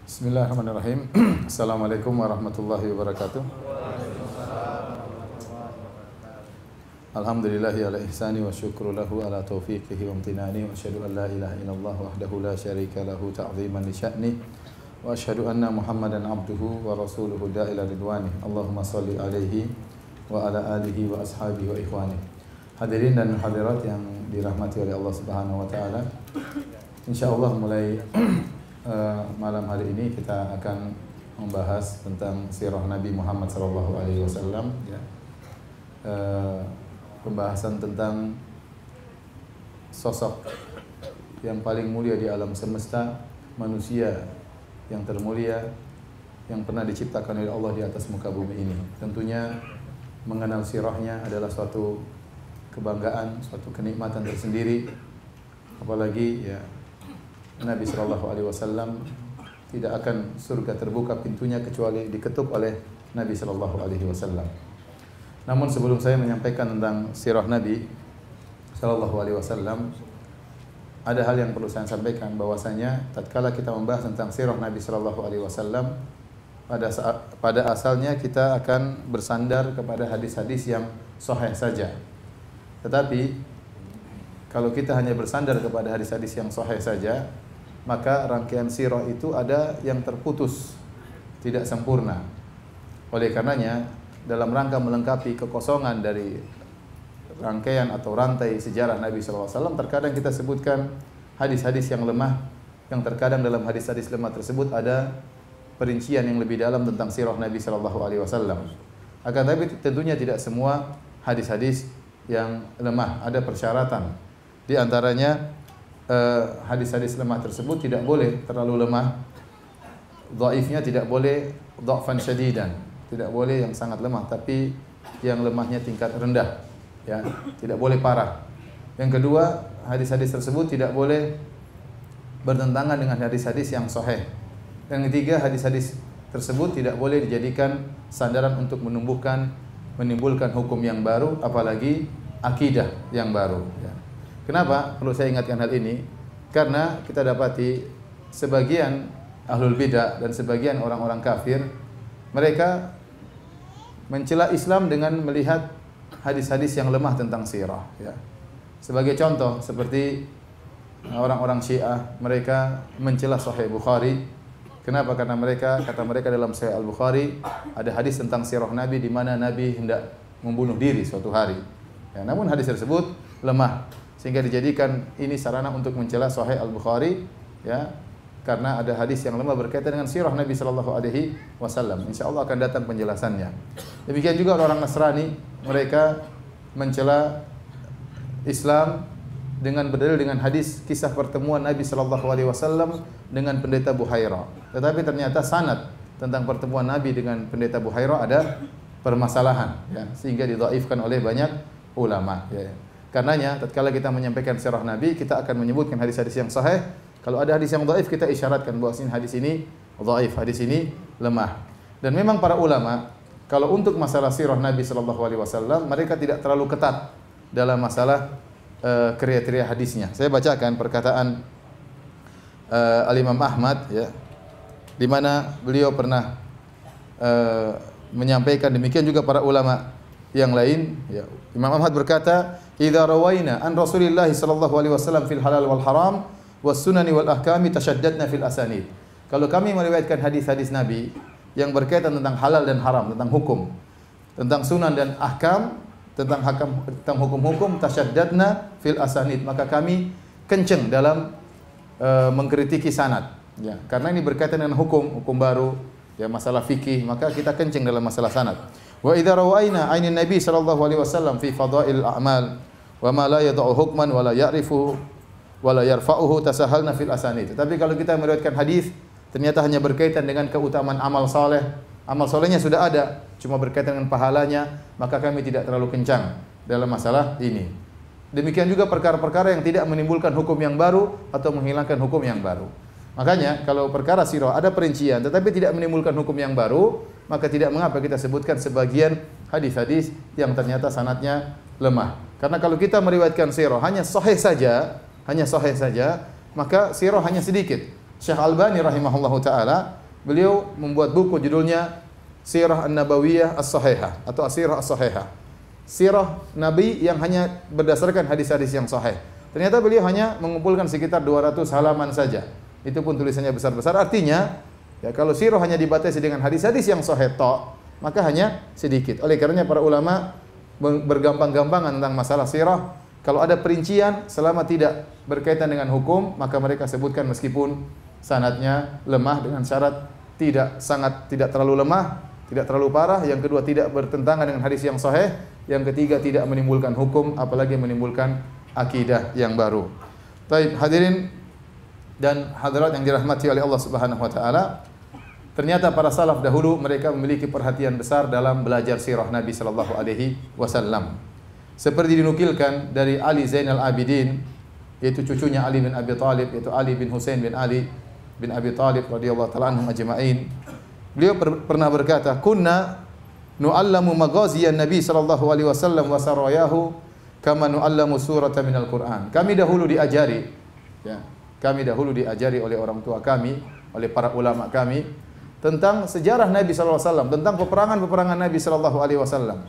Bismillahirrahmanirrahim. Assalamualaikum warahmatullahi wabarakatuh. Alhamdulillahi ala ihsani wa syukru lahu ala taufiqihi wa amtinani wa asyhadu an la ilaha illallah wahdahu la syarika lahu ta'ziman li sya'ni wa asyhadu anna Muhammadan abduhu wa rasuluhu da'ila ridwani. Allahumma salli alaihi wa ala alihi wa ashabihi wa ikhwani. Hadirin dan hadirat yang dirahmati oleh Allah Subhanahu wa taala. Insyaallah mulai malam hari ini kita akan membahas tentang sirah Nabi Muhammad SAW, ya. Pembahasan tentang sosok yang paling mulia di alam semesta, manusia yang termulia yang pernah diciptakan oleh Allah di atas muka bumi ini. Tentunya mengenal sirahnya adalah suatu kebanggaan, suatu kenikmatan tersendiri, apalagi ya Nabi SAW tidak akan surga terbuka pintunya kecuali diketuk oleh Nabi SAW. Namun sebelum saya menyampaikan tentang sirah Nabi SAW, ada hal yang perlu saya sampaikan, bahwasanya tatkala kita membahas tentang sirah Nabi SAW, pada asalnya kita akan bersandar kepada hadis-hadis yang sahih saja. Tetapi kalau kita hanya bersandar kepada hadis-hadis yang sahih saja, maka rangkaian sirah itu ada yang terputus, tidak sempurna. Oleh karenanya, dalam rangka melengkapi kekosongan dari rangkaian atau rantai sejarah Nabi SAW, terkadang kita sebutkan hadis-hadis yang lemah, yang terkadang dalam hadis-hadis lemah tersebut ada perincian yang lebih dalam tentang sirah Nabi SAW. Akan tapi tentunya tidak semua hadis-hadis yang lemah, ada persyaratan. Di antaranya hadis-hadis lemah tersebut tidak boleh terlalu lemah, dhaifnya tidak boleh dha'fan syadidan, tidak boleh yang sangat lemah, tapi yang lemahnya tingkat rendah, ya, tidak boleh parah. Yang kedua, hadis-hadis tersebut tidak boleh bertentangan dengan hadis-hadis yang sahih. Yang ketiga, hadis-hadis tersebut tidak boleh dijadikan sandaran untuk menimbulkan hukum yang baru, apalagi akidah yang baru, ya. Kenapa perlu saya ingatkan hal ini? Karena kita dapati sebagian ahlul bidah dan sebagian orang-orang kafir, mereka mencela Islam dengan melihat hadis-hadis yang lemah tentang sirah, ya. Sebagai contoh, seperti orang-orang Syiah, mereka mencela Sahih Bukhari. Kenapa? Karena kata mereka dalam Sahih Al-Bukhari ada hadis tentang sirah Nabi di mana Nabi hendak membunuh diri suatu hari. Ya, namun hadis tersebut lemah, sehingga dijadikan ini sarana untuk mencela Sahih Al-Bukhari, ya, karena ada hadis yang lemah berkaitan dengan sirah Nabi sallallahu alaihi wasallam. Insyaallah akan datang penjelasannya. Demikian juga orang Nasrani, mereka mencela Islam dengan berdalil dengan hadis kisah pertemuan Nabi sallallahu alaihi wasallam dengan pendeta Buhaira. Tetapi ternyata sanad tentang pertemuan Nabi dengan pendeta Buhaira ada permasalahan, ya, sehingga didhaifkan oleh banyak ulama, ya. Karenanya tatkala kita menyampaikan sirah Nabi, kita akan menyebutkan hadis-hadis yang sahih. Kalau ada hadis yang dhaif, kita isyaratkan bahwa hadis ini dhaif, hadis ini lemah. Dan memang para ulama kalau untuk masalah sirah Nabi sallallahu alaihi wasallam, mereka tidak terlalu ketat dalam masalah kriteria hadisnya. Saya bacakan perkataan Al-Imam Ahmad, ya, di mana beliau pernah menyampaikan demikian juga para ulama yang lain, ya. Imam Ahmad berkata, "Idza rawaina an Rasulillah sallallahu alaihi wasallam fil halal wal haram was sunani wal ahkami tashaddadna fil asanid." Kalau kami meriwayatkan hadis-hadis Nabi yang berkaitan tentang halal dan haram, tentang hukum, tentang sunan dan ahkam, tentang hukum-hukum, tashaddadna fil asanid, maka kami kenceng dalam mengkritiki sanad, ya. Karena ini berkaitan dengan hukum baru, ya, masalah fikih, maka kita kenceng dalam masalah sanad. Wa idza rawaina 'ainin Nabi sallallahu alaihi wasallam fi fadail a'mal wa ma la yad'u hukman wa la ya'rifu wa la yarfa'uhu tasahalna fil asanid. Tapi kalau kita meriwayatkan hadis ternyata hanya berkaitan dengan keutamaan amal saleh, amal salehnya sudah ada, cuma berkaitan dengan pahalanya, maka kami tidak terlalu kencang dalam masalah ini. Demikian juga perkara-perkara yang tidak menimbulkan hukum yang baru atau menghilangkan hukum yang baru. Makanya kalau perkara sirah ada perincian tetapi tidak menimbulkan hukum yang baru, maka tidak mengapa kita sebutkan sebagian hadis-hadis yang ternyata sanadnya lemah. Karena kalau kita meriwayatkan sirah hanya sahih saja, maka sirah hanya sedikit. Syekh Albani rahimahullahu taala beliau membuat buku judulnya Sirah An-Nabawiyah As-Sahihah atau As-Sirah As-Sahihah. Sirah Nabi yang hanya berdasarkan hadis-hadis yang sahih. Ternyata beliau hanya mengumpulkan sekitar 200 halaman saja. Itu pun tulisannya besar-besar. Artinya, ya kalau sirah hanya dibatasi dengan hadis-hadis yang sahih tok, maka hanya sedikit. Oleh karenanya para ulama bergampang-gampangan tentang masalah sirah. Kalau ada perincian selama tidak berkaitan dengan hukum, maka mereka sebutkan meskipun sanadnya lemah dengan syarat tidak terlalu lemah, tidak terlalu parah. Yang kedua, tidak bertentangan dengan hadis yang sahih. Yang ketiga, tidak menimbulkan hukum, apalagi menimbulkan akidah yang baru. Baik, hadirin dan hadirat yang dirahmati oleh Allah Subhanahu wa taala. Ternyata para salaf dahulu mereka memiliki perhatian besar dalam belajar sirah Nabi sallallahu alaihi wasallam. Seperti dinukilkan dari Ali Zainal Abidin, yaitu cucunya Ali bin Abi Thalib, yaitu Ali bin Husain bin Ali bin Abi Thalib radhiyallahu taala anhum ajma'in. Beliau pernah berkata, "Kunna nu'allamu maghaziyan Nabi sallallahu alaihi wasallam wa sarayahu kama nu'allamu surata minal Qur'an." Kami dahulu diajari, ya, kami dahulu diajari oleh orang tua kami, oleh para ulama kami tentang sejarah Nabi sallallahu alaihi wasallam, tentang peperangan-peperangan Nabi sallallahu alaihi wasallam.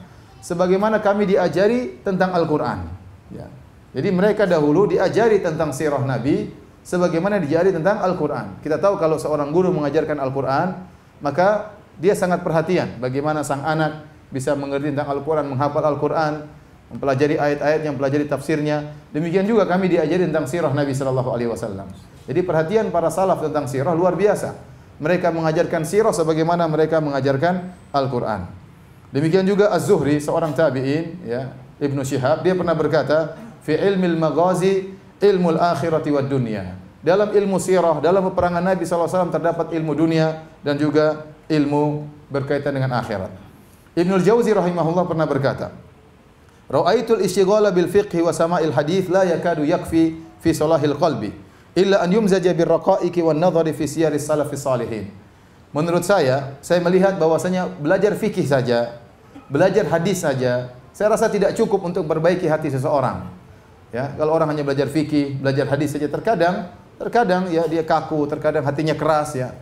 Sebagaimana kami diajari tentang Al-Qur'an, ya. Jadi mereka dahulu diajari tentang sirah Nabi sebagaimana diajari tentang Al-Qur'an. Kita tahu kalau seorang guru mengajarkan Al-Qur'an, maka dia sangat perhatian bagaimana sang anak bisa mengerti tentang Al-Quran, menghafal Al-Quran, mempelajari ayat-ayatnya, mempelajari tafsirnya. Demikian juga kami diajari tentang sirah Nabi sallallahu alaihi wasallam. Jadi perhatian para salaf tentang sirah luar biasa. Mereka mengajarkan sirah sebagaimana mereka mengajarkan Al-Quran. Demikian juga Az-Zuhri, seorang tabi'in, ya, Ibnu Syihab, dia pernah berkata, "Fi ilmil maghazi ilmul akhirati wad dunya." Dalam ilmu sirah, dalam peperangan Nabi sallallahu alaihi wasallam terdapat ilmu dunia dan juga ilmu berkaitan dengan akhirat. Ibnul Jauzi rahimahullah pernah berkata, "Ra'aitul istighala bil fiqhi wa sama'il hadits la yakadu yakfi fi salahil qalbi illa an yumzaja bir raqa'iqi wan nadhari fi siyaris salafis salihin." Menurut saya melihat bahwasanya belajar fikih saja, belajar hadis saja, saya rasa tidak cukup untuk perbaiki hati seseorang. Ya, kalau orang hanya belajar fikih, belajar hadis saja, terkadang ya dia kaku, terkadang hatinya keras, ya.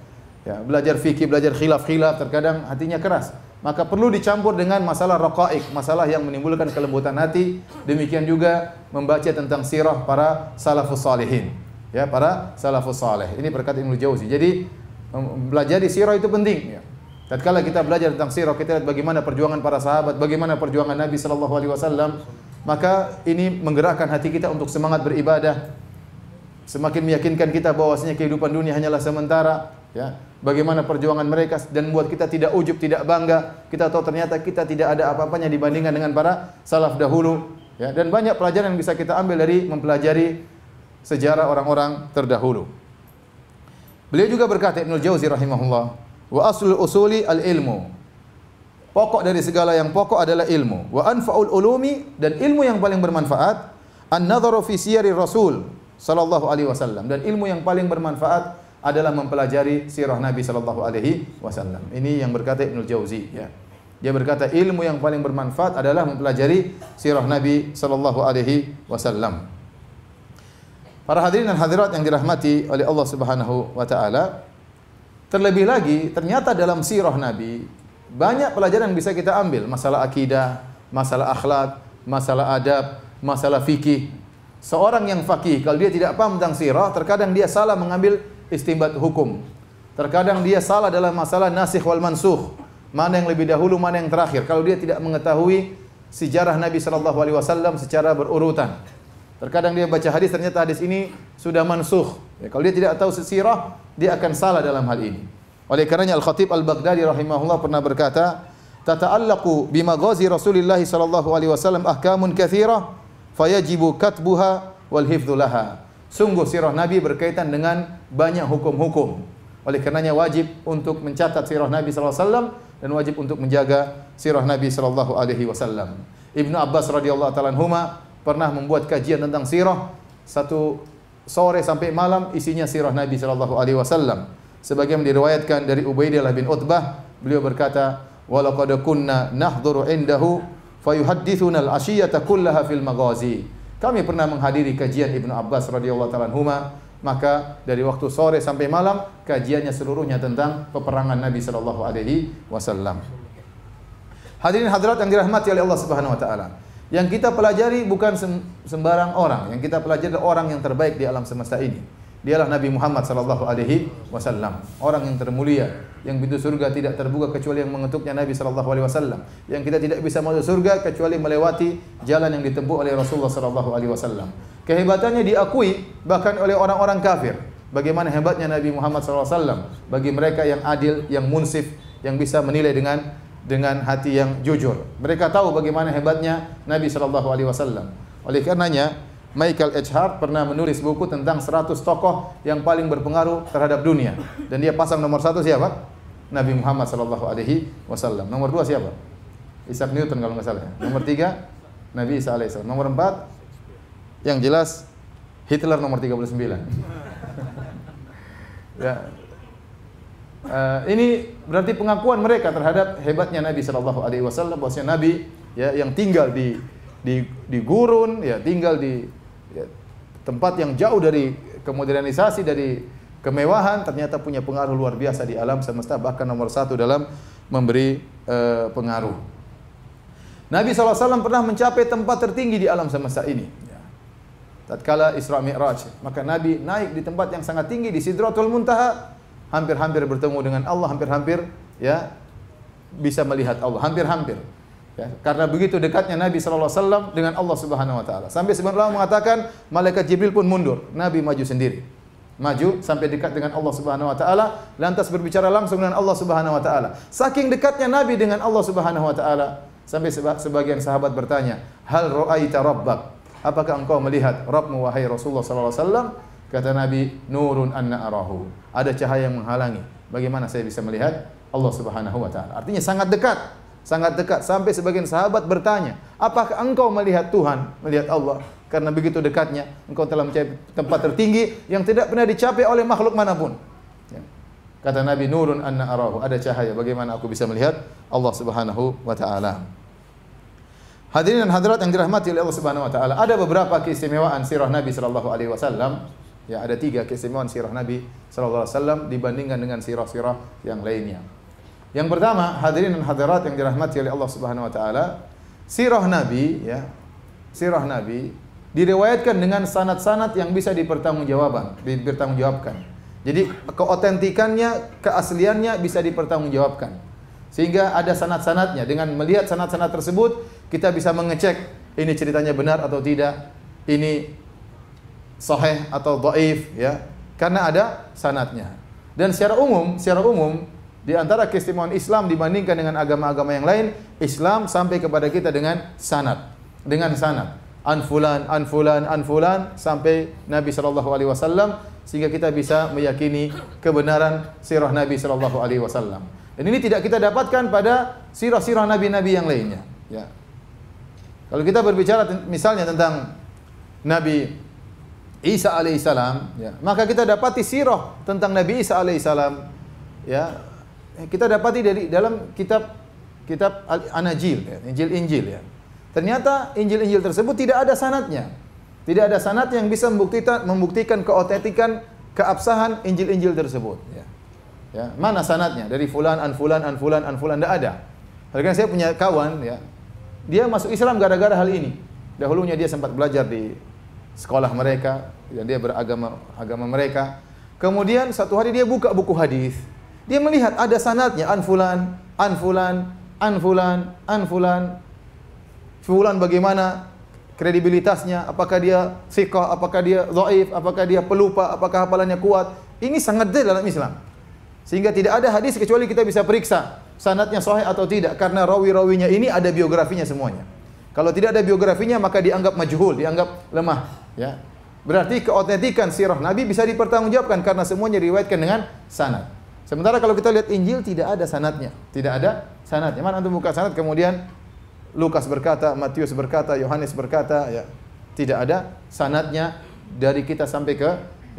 Ya, belajar fikih, belajar khilaf-khilaf, terkadang hatinya keras. Maka perlu dicampur dengan masalah raqaiq, masalah yang menimbulkan kelembutan hati. Demikian juga membaca tentang sirah para salafus salihin. Ya, para salafus salih. Ini berkata Ibnu Jauzi. Jadi belajar di sirah itu penting, ya. Tatkala kita belajar tentang sirah, kita lihat bagaimana perjuangan para sahabat, bagaimana perjuangan Nabi sallallahu alaihi wasallam, maka ini menggerakkan hati kita untuk semangat beribadah. Semakin meyakinkan kita bahwasanya kehidupan dunia hanyalah sementara, ya. Bagaimana perjuangan mereka dan membuat kita tidak ujub, tidak bangga. Kita tahu ternyata kita tidak ada apa-apanya dibandingkan dengan para salaf dahulu, ya. Dan banyak pelajaran yang bisa kita ambil dari mempelajari sejarah orang-orang terdahulu. Beliau juga berkata, Ibnul Jauzi rahimahullah, "Wa aslul usuli al-ilmu." Pokok dari segala yang pokok adalah ilmu. Wa anfa'ul ulumi, dan ilmu yang paling bermanfaat, an-nadharu fi siyari Rasul sallallahu alaihi wasallam, dan ilmu yang paling bermanfaat adalah mempelajari sirah Nabi sallallahu alaihi wasallam. Ini yang berkata Ibnul Jauzi, ya. Dia berkata ilmu yang paling bermanfaat adalah mempelajari sirah Nabi sallallahu alaihi wasallam. Para hadirin dan hadirat yang dirahmati oleh Allah Subhanahu wa taala, terlebih lagi ternyata dalam sirah Nabi banyak pelajaran yang bisa kita ambil, masalah akidah, masalah akhlak, masalah adab, masalah fikih. Seorang yang faqih kalau dia tidak paham tentang sirah, terkadang dia salah mengambil istinbat hukum. Terkadang dia salah dalam masalah nasikh wal mansukh. Mana yang lebih dahulu, mana yang terakhir. Kalau dia tidak mengetahui sejarah Nabi sallallahu alaihi wasallam secara berurutan. Terkadang dia baca hadis, ternyata hadis ini sudah mansukh. Ya, kalau dia tidak tahu sirah, dia akan salah dalam hal ini. Oleh karenanya Al-Khatib Al-Baghdadi rahimahullah pernah berkata, "Tata'allaqu bimaghazi Rasulillah sallallahu alaihi wasallam ahkamun katsirah, fayajibu katbuha wal hifdzu laha." Sungguh sirah Nabi berkaitan dengan banyak hukum-hukum. Oleh karenanya wajib untuk mencatat sirah Nabi sallallahu alaihi wasallam dan wajib untuk menjaga sirah Nabi sallallahu alaihi wasallam. Ibnu Abbas radhiyallahu taala anhuma pernah membuat kajian tentang sirah, satu sore sampai malam isinya sirah Nabi sallallahu alaihi wasallam. Sebagaimana diriwayatkan dari Ubaidillah bin Utbah, beliau berkata, "Wa laqad kunna nahdhuru indahu fayuhaddithuna al-ashiyata kullaha fil maghazi." Kami pernah menghadiri kajian Ibnu Abbas radhiyallahu taala anhuma maka dari waktu sore sampai malam kajiannya seluruhnya tentang peperangan Nabi sallallahu alaihi wasallam. Hadirin hadirat yang dirahmati oleh Allah Subhanahu wa taala. Yang kita pelajari bukan sembarang orang, yang kita pelajari adalah orang yang terbaik di alam semesta ini. Dialah Nabi Muhammad sallallahu alaihi wasallam, orang yang termulia, yang pintu surga tidak terbuka kecuali yang mengetuknya Nabi sallallahu alaihi wasallam. Yang kita tidak bisa masuk surga kecuali melewati jalan yang ditempuh oleh Rasulullah sallallahu alaihi wasallam. Kehebatannya diakui bahkan oleh orang-orang kafir. Bagaimana hebatnya Nabi Muhammad sallallahu alaihi wasallam bagi mereka yang adil, yang munsif, yang bisa menilai dengan hati yang jujur. Mereka tahu bagaimana hebatnya Nabi sallallahu alaihi wasallam. Oleh karenanya Michael H. Hart pernah menulis buku tentang 100 tokoh yang paling berpengaruh terhadap dunia. Dan dia pasang nomor 1 siapa? Nabi Muhammad sallallahu alaihi wasallam. Nomor 2 siapa? Isaac Newton kalau nggak salah. Nomor 3 Nabi Isa alaihissalam. Nomor 4 yang jelas Hitler nomor 39. Ya. Ini berarti pengakuan mereka terhadap hebatnya Nabi sallallahu alaihi wasallam, bahwasanya Nabi ya yang tinggal di gurun, ya tinggal di tempat yang jauh dari kemodernisasi, dari kemewahan, ternyata punya pengaruh luar biasa di alam semesta, bahkan nomor 1 dalam memberi pengaruh. Nabi SAW pernah mencapai tempat tertinggi di alam semesta ini. Tatkala Isra Mi'raj, maka Nabi naik di tempat yang sangat tinggi di Sidratul Muntaha, hampir-hampir bertemu dengan Allah, hampir-hampir ya bisa melihat Allah, hampir-hampir. Ya, karena begitu dekatnya Nabi sallallahu alaihi wasallam dengan Allah Subhanahu wa taala. Sampai sebagian ulama mengatakan malaikat Jibril pun mundur, Nabi maju sendiri. Maju sampai dekat dengan Allah Subhanahu wa taala, lantas berbicara langsung dengan Allah Subhanahu wa taala. Saking dekatnya Nabi dengan Allah Subhanahu wa taala, sampai sebagian sahabat bertanya, "Hal ra'aita rabbak?" Apakah engkau melihat Rabbmu wahai Rasulullah sallallahu alaihi wasallam? Kata Nabi, "Nurun anna arahu." Ada cahaya yang menghalangi. Bagaimana saya bisa melihat Allah Subhanahu wa taala? Artinya sangat dekat. Sangat dekat sampai sebagian sahabat bertanya, apakah engkau melihat Tuhan, melihat Allah? Karena begitu dekatnya, engkau telah mencapai tempat tertinggi yang tidak pernah dicapai oleh makhluk manapun. Ya. Kata Nabi, nurun anna arahu, ada cahaya, bagaimana aku bisa melihat Allah Subhanahu wa taala. Hadirin dan hadirat yang dirahmati oleh Allah Subhanahu wa taala, ada beberapa keistimewaan sirah Nabi sallallahu alaihi wasallam. Ya, ada 3 keistimewaan sirah Nabi sallallahu alaihi wasallam dibandingkan dengan sirah-sirah yang lainnya. Yang pertama, hadirin dan hadirat yang dirahmati oleh Allah Subhanahu wa taala, sirah Nabi ya, sirah Nabi diriwayatkan dengan sanad-sanad yang bisa dipertanggungjawabkan. Jadi keotentikannya, keasliannya bisa dipertanggungjawabkan. Sehingga ada sanad-sanadnya. Dengan melihat sanad-sanad tersebut, kita bisa mengecek ini ceritanya benar atau tidak, ini sahih atau dhaif ya, karena ada sanadnya. Dan secara umum di antara keistimewaan Islam dibandingkan dengan agama-agama yang lain, Islam sampai kepada kita dengan sanad. Dengan sanad. An fulan sampai Nabi sallallahu alaihi wasallam, sehingga kita bisa meyakini kebenaran sirah Nabi sallallahu alaihi wasallam. Dan ini tidak kita dapatkan pada sirah-sirah nabi-nabi yang lainnya, ya. Kalau kita berbicara misalnya tentang Nabi Isa alaihissalam, ya, maka kita dapati sirah tentang Nabi Isa alaihissalam, ya. Kita dapati dari dalam kitab An-Najil, ya, Injil-Injil ya. Ternyata Injil-Injil tersebut tidak ada sanadnya. Tidak ada sanad yang bisa membuktikan keotentikan, keabsahan Injil-Injil tersebut, ya. Ya, mana sanadnya? Dari fulan an fulan tidak ada. Karena saya punya kawan ya, dia masuk Islam gara-gara hal ini. Dahulunya dia sempat belajar di sekolah mereka dan dia beragama mereka. Kemudian satu hari dia buka buku hadis. Dia melihat ada sanadnya an fulan bagaimana kredibilitasnya, apakah dia thiqah, apakah dia dhaif, apakah dia pelupa, apakah hafalannya kuat. Ini sangat detail dalam Islam. Sehingga tidak ada hadis kecuali kita bisa periksa sanadnya sahih atau tidak, karena rawi-rawinya ini ada biografinya semuanya. Kalau tidak ada biografinya maka dianggap majhul, dianggap lemah, ya. Berarti keotentikan sirah Nabi bisa dipertanggungjawabkan karena semuanya diriwayatkan dengan sanad. Sementara kalau kita lihat Injil tidak ada sanadnya, tidak ada sanadnya. Mana antum buka sanad kemudian Lukas berkata, Matius berkata, Yohanes berkata, ya. Tidak ada sanadnya dari kita sampai ke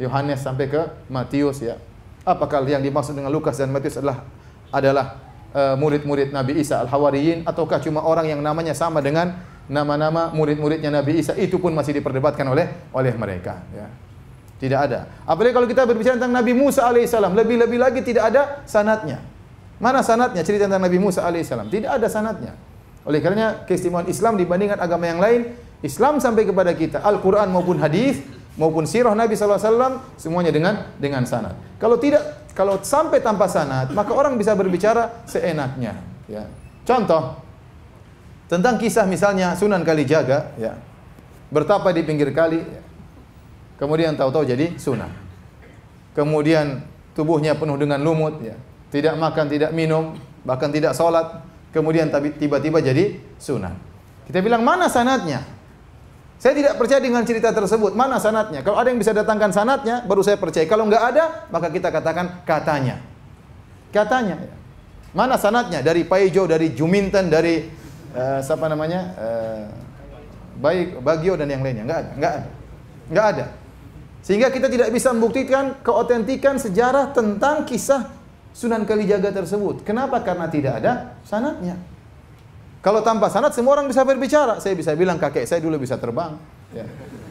Yohanes sampai ke Matius, ya. Apakah yang dimaksud dengan Lukas dan Matius adalah murid-murid Nabi Isa Al-Hawariyin, ataukah cuma orang yang namanya sama dengan nama-nama murid-muridnya Nabi Isa? Itu pun masih diperdebatkan oleh mereka, ya. Tidak ada. Apalagi kalau kita berbicara tentang Nabi Musa alaihissalam, lebih-lebih lagi tidak ada sanadnya. Mana sanadnya cerita tentang Nabi Musa alaihissalam? Tidak ada sanadnya. Oleh karenanya keistimewaan Islam dibandingkan agama yang lain, Islam sampai kepada kita Al-Quran maupun hadis maupun sirah Nabi SAW semuanya dengan sanad. Kalau sampai tanpa sanad, maka orang bisa berbicara seenaknya. Ya. Contoh tentang kisah misalnya Sunan Kalijaga, ya, bertapa di pinggir kali, ya. Kemudian tahu-tahu jadi sunan. Kemudian tubuhnya penuh dengan lumut, ya. Tidak makan, tidak minum, bahkan tidak sholat. Kemudian tiba-tiba jadi sunan. Kita bilang mana sanadnya? Saya tidak percaya dengan cerita tersebut. Mana sanadnya? Kalau ada yang bisa datangkan sanadnya, baru saya percaya. Kalau enggak ada, maka kita katakan katanya. Katanya. Ya. Mana sanadnya? Dari Paijo, dari Juminten, dari siapa namanya? Bagio dan yang lainnya. Enggak ada. Enggak ada. Enggak ada. Sehingga kita tidak bisa membuktikan keotentikan sejarah tentang kisah Sunan Kalijaga tersebut. Kenapa? Karena tidak ada sanadnya. Kalau tanpa sanad semua orang bisa berbicara. Saya bisa bilang kakek saya dulu bisa terbang. Ya.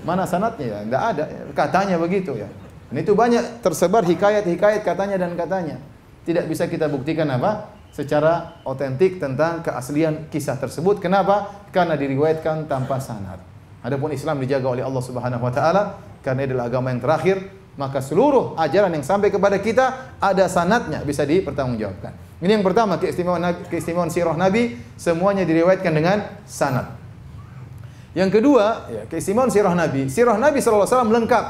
Mana sanadnya? Ya, enggak ada. Katanya begitu ya. Dan itu banyak tersebar hikayat-hikayat katanya dan katanya. Tidak bisa kita buktikan apa? Secara otentik tentang keaslian kisah tersebut. Kenapa? Karena diriwayatkan tanpa sanad. Adapun Islam dijaga oleh Allah Subhanahu wa taala karena adalah agama yang terakhir, maka seluruh ajaran yang sampai kepada kita ada sanadnya, bisa dipertanggungjawabkan. Ini yang pertama, keistimewaan sirah Nabi, semuanya diriwayatkan dengan sanad. Yang kedua, ya, keistimewaan sirah Nabi sallallahu alaihi wasallam lengkap.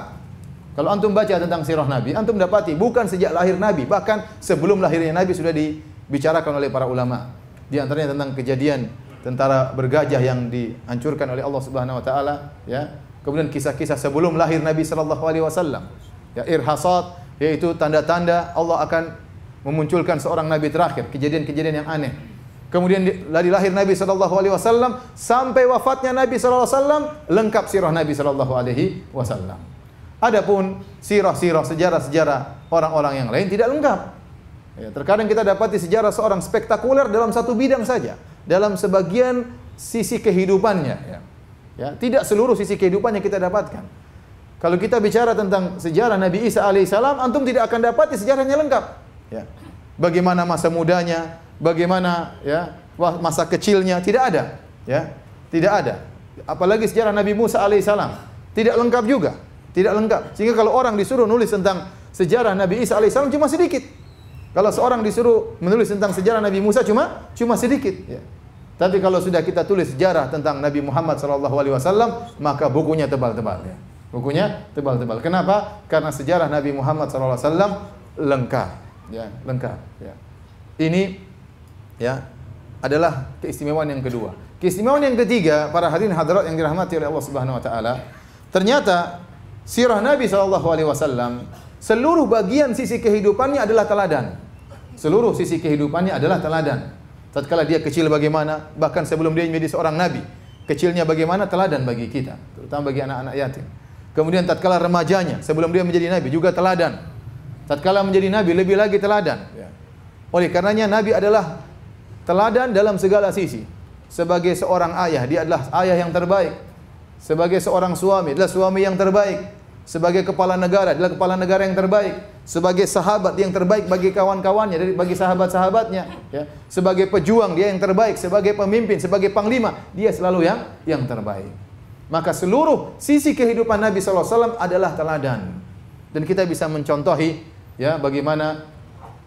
Kalau antum baca tentang sirah Nabi, antum dapati bukan sejak lahir Nabi, bahkan sebelum lahirnya Nabi sudah dibicarakan oleh para ulama. Di antaranya tentang kejadian tentara bergajah yang dihancurkan oleh Allah Subhanahu wa taala, ya. Kemudian kisah-kisah sebelum lahir Nabi sallallahu alaihi wasallam. Ya, irhasat, yaitu tanda-tanda Allah akan memunculkan seorang nabi terakhir, kejadian-kejadian yang aneh. Kemudian dari lahir Nabi sallallahu alaihi wasallam sampai wafatnya Nabi sallallahu alaihi wasallam, lengkap sirah Nabi sallallahu alaihi wasallam. Adapun sirah-sirah, sejarah-sejarah orang-orang yang lain tidak lengkap. Ya, terkadang kita dapati sejarah seorang spektakuler dalam satu bidang saja, dalam sebagian sisi kehidupannya, ya. Ya, tidak seluruh sisi kehidupannya kita dapatkan. Kalau kita bicara tentang sejarah Nabi Isa alaihissalam, antum tidak akan dapati sejarahnya lengkap. Ya. Bagaimana masa mudanya, bagaimana ya masa kecilnya, tidak ada. Ya, tidak ada. Apalagi sejarah Nabi Musa alaihissalam, tidak lengkap juga, tidak lengkap. Sehingga kalau orang disuruh nulis tentang sejarah Nabi Isa alaihissalam cuma sedikit. Kalau seorang disuruh menulis tentang sejarah Nabi Musa cuma sedikit. Ya. Tapi kalau sudah kita tulis sejarah tentang Nabi Muhammad SAW, maka bukunya tebal-tebal. Ya. Bukunya tebal-tebal. Kenapa? Karena sejarah Nabi Muhammad SAW lengkap. Ya, lengkap. Ya. Ini ya adalah keistimewaan yang kedua. Keistimewaan yang ketiga, para hadirin hadirat yang dirahmati oleh Allah Subhanahu Wa Taala, ternyata sirah Nabi SAW seluruh bagian sisi kehidupannya adalah teladan. Seluruh sisi kehidupannya adalah teladan. Tatkala dia kecil bagaimana, bahkan sebelum dia menjadi seorang nabi, kecilnya bagaimana, teladan bagi kita, terutama bagi anak-anak yatim. Kemudian tatkala remajanya, sebelum dia menjadi nabi juga teladan. Tatkala menjadi nabi lebih lagi teladan. Oleh karenanya nabi adalah teladan dalam segala sisi. Sebagai seorang ayah, dia adalah ayah yang terbaik. Sebagai seorang suami, adalah suami yang terbaik. Sebagai kepala negara, adalah kepala negara yang terbaik. Sebagai sahabat yang terbaik bagi kawan-kawannya, bagi sahabat-sahabatnya. Ya. Sebagai pejuang, dia yang terbaik. Sebagai pemimpin, sebagai panglima, dia selalu yang terbaik. Maka seluruh sisi kehidupan Nabi SAW adalah teladan. Dan kita bisa mencontohi ya bagaimana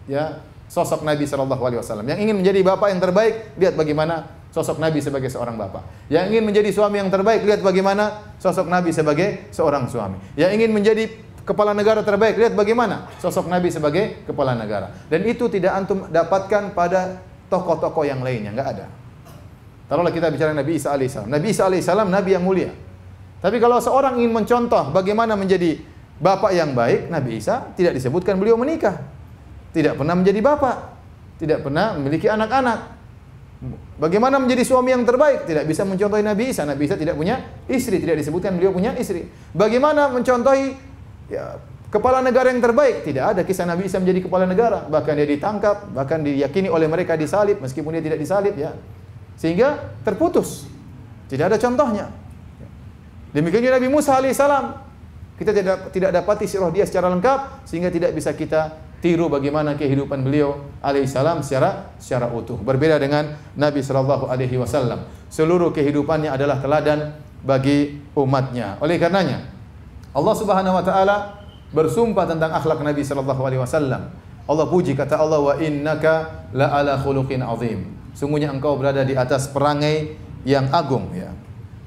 ya sosok Nabi SAW. Yang ingin menjadi bapak yang terbaik, lihat bagaimana sosok Nabi sebagai seorang bapak. Yang ingin menjadi suami yang terbaik, lihat bagaimana sosok Nabi sebagai seorang suami. Yang ingin menjadi kepala negara terbaik, lihat bagaimana sosok Nabi sebagai kepala negara. Dan itu tidak antum dapatkan pada tokoh-tokoh yang lainnya, enggak ada. Taruhlah kita bicara Nabi Isa alaihissalam. Nabi Isa alaihissalam Nabi yang mulia. Tapi kalau seorang ingin mencontoh bagaimana menjadi bapak yang baik, Nabi Isa tidak disebutkan beliau menikah. Tidak pernah menjadi bapak. Tidak pernah memiliki anak-anak. Bagaimana menjadi suami yang terbaik? Tidak bisa mencontohi Nabi Isa. Nabi Isa tidak punya istri, tidak disebutkan beliau punya istri. Bagaimana mencontohi ya, kepala negara yang terbaik? Tidak ada kisah Nabi Isa menjadi kepala negara. Bahkan dia ditangkap, bahkan diyakini oleh mereka disalib meskipun dia tidak disalib ya. Sehingga terputus. Tidak ada contohnya. Demikian juga Nabi Musa alaihissalam. Kita tidak dapati sirah dia secara lengkap sehingga tidak bisa kita tiru bagaimana kehidupan beliau alaihissalam secara utuh. Berbeda dengan Nabi sallallahu alaihi wasallam. Seluruh kehidupannya adalah teladan bagi umatnya. Oleh karenanya Allah Subhanahu wa taala bersumpah tentang akhlak Nabi sallallahu alaihi wasallam. Allah puji, kata Allah, wa innaka la ala khuluqin azim. Sungguhnya engkau berada di atas perangai yang agung, ya.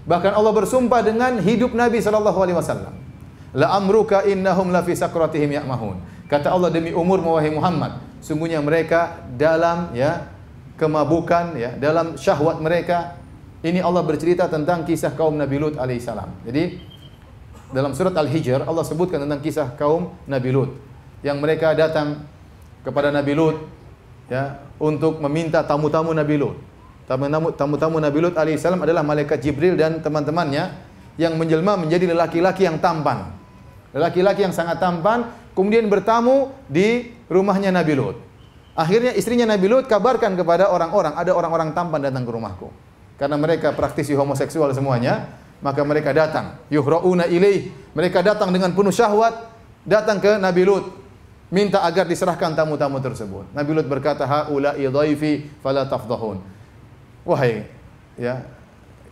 Bahkan Allah bersumpah dengan hidup Nabi sallallahu alaihi wasallam. La amruka innahum la fi sakratihim ya'mahun. Kata Allah, demi umurmu wahai Muhammad, sungguhnya mereka dalam kemabukan, dalam syahwat mereka. Ini Allah bercerita tentang kisah kaum Nabi Lut alaihissalam. Jadi dalam surat Al-Hijr Allah sebutkan tentang kisah kaum Nabi Lut yang mereka datang kepada Nabi Lut untuk meminta tamu-tamu Nabi Lut. Tamu-tamu Nabi Lut alaihissalam adalah malaikat Jibril dan teman-temannya yang menjelma menjadi lelaki-laki yang tampan. Lelaki-laki yang sangat tampan kemudian bertamu di rumahnya Nabi Lut. Akhirnya istrinya Nabi Lut kabarkan kepada orang-orang, ada orang-orang tampan datang ke rumahku. Karena mereka praktisi homoseksual semuanya, maka mereka datang. Yuhra'una ilaih. Mereka datang dengan penuh syahwat, datang ke Nabi Lut, minta agar diserahkan tamu-tamu tersebut. Nabi Lut berkata, haula'i dhaifi fala tafdhahun. Wahai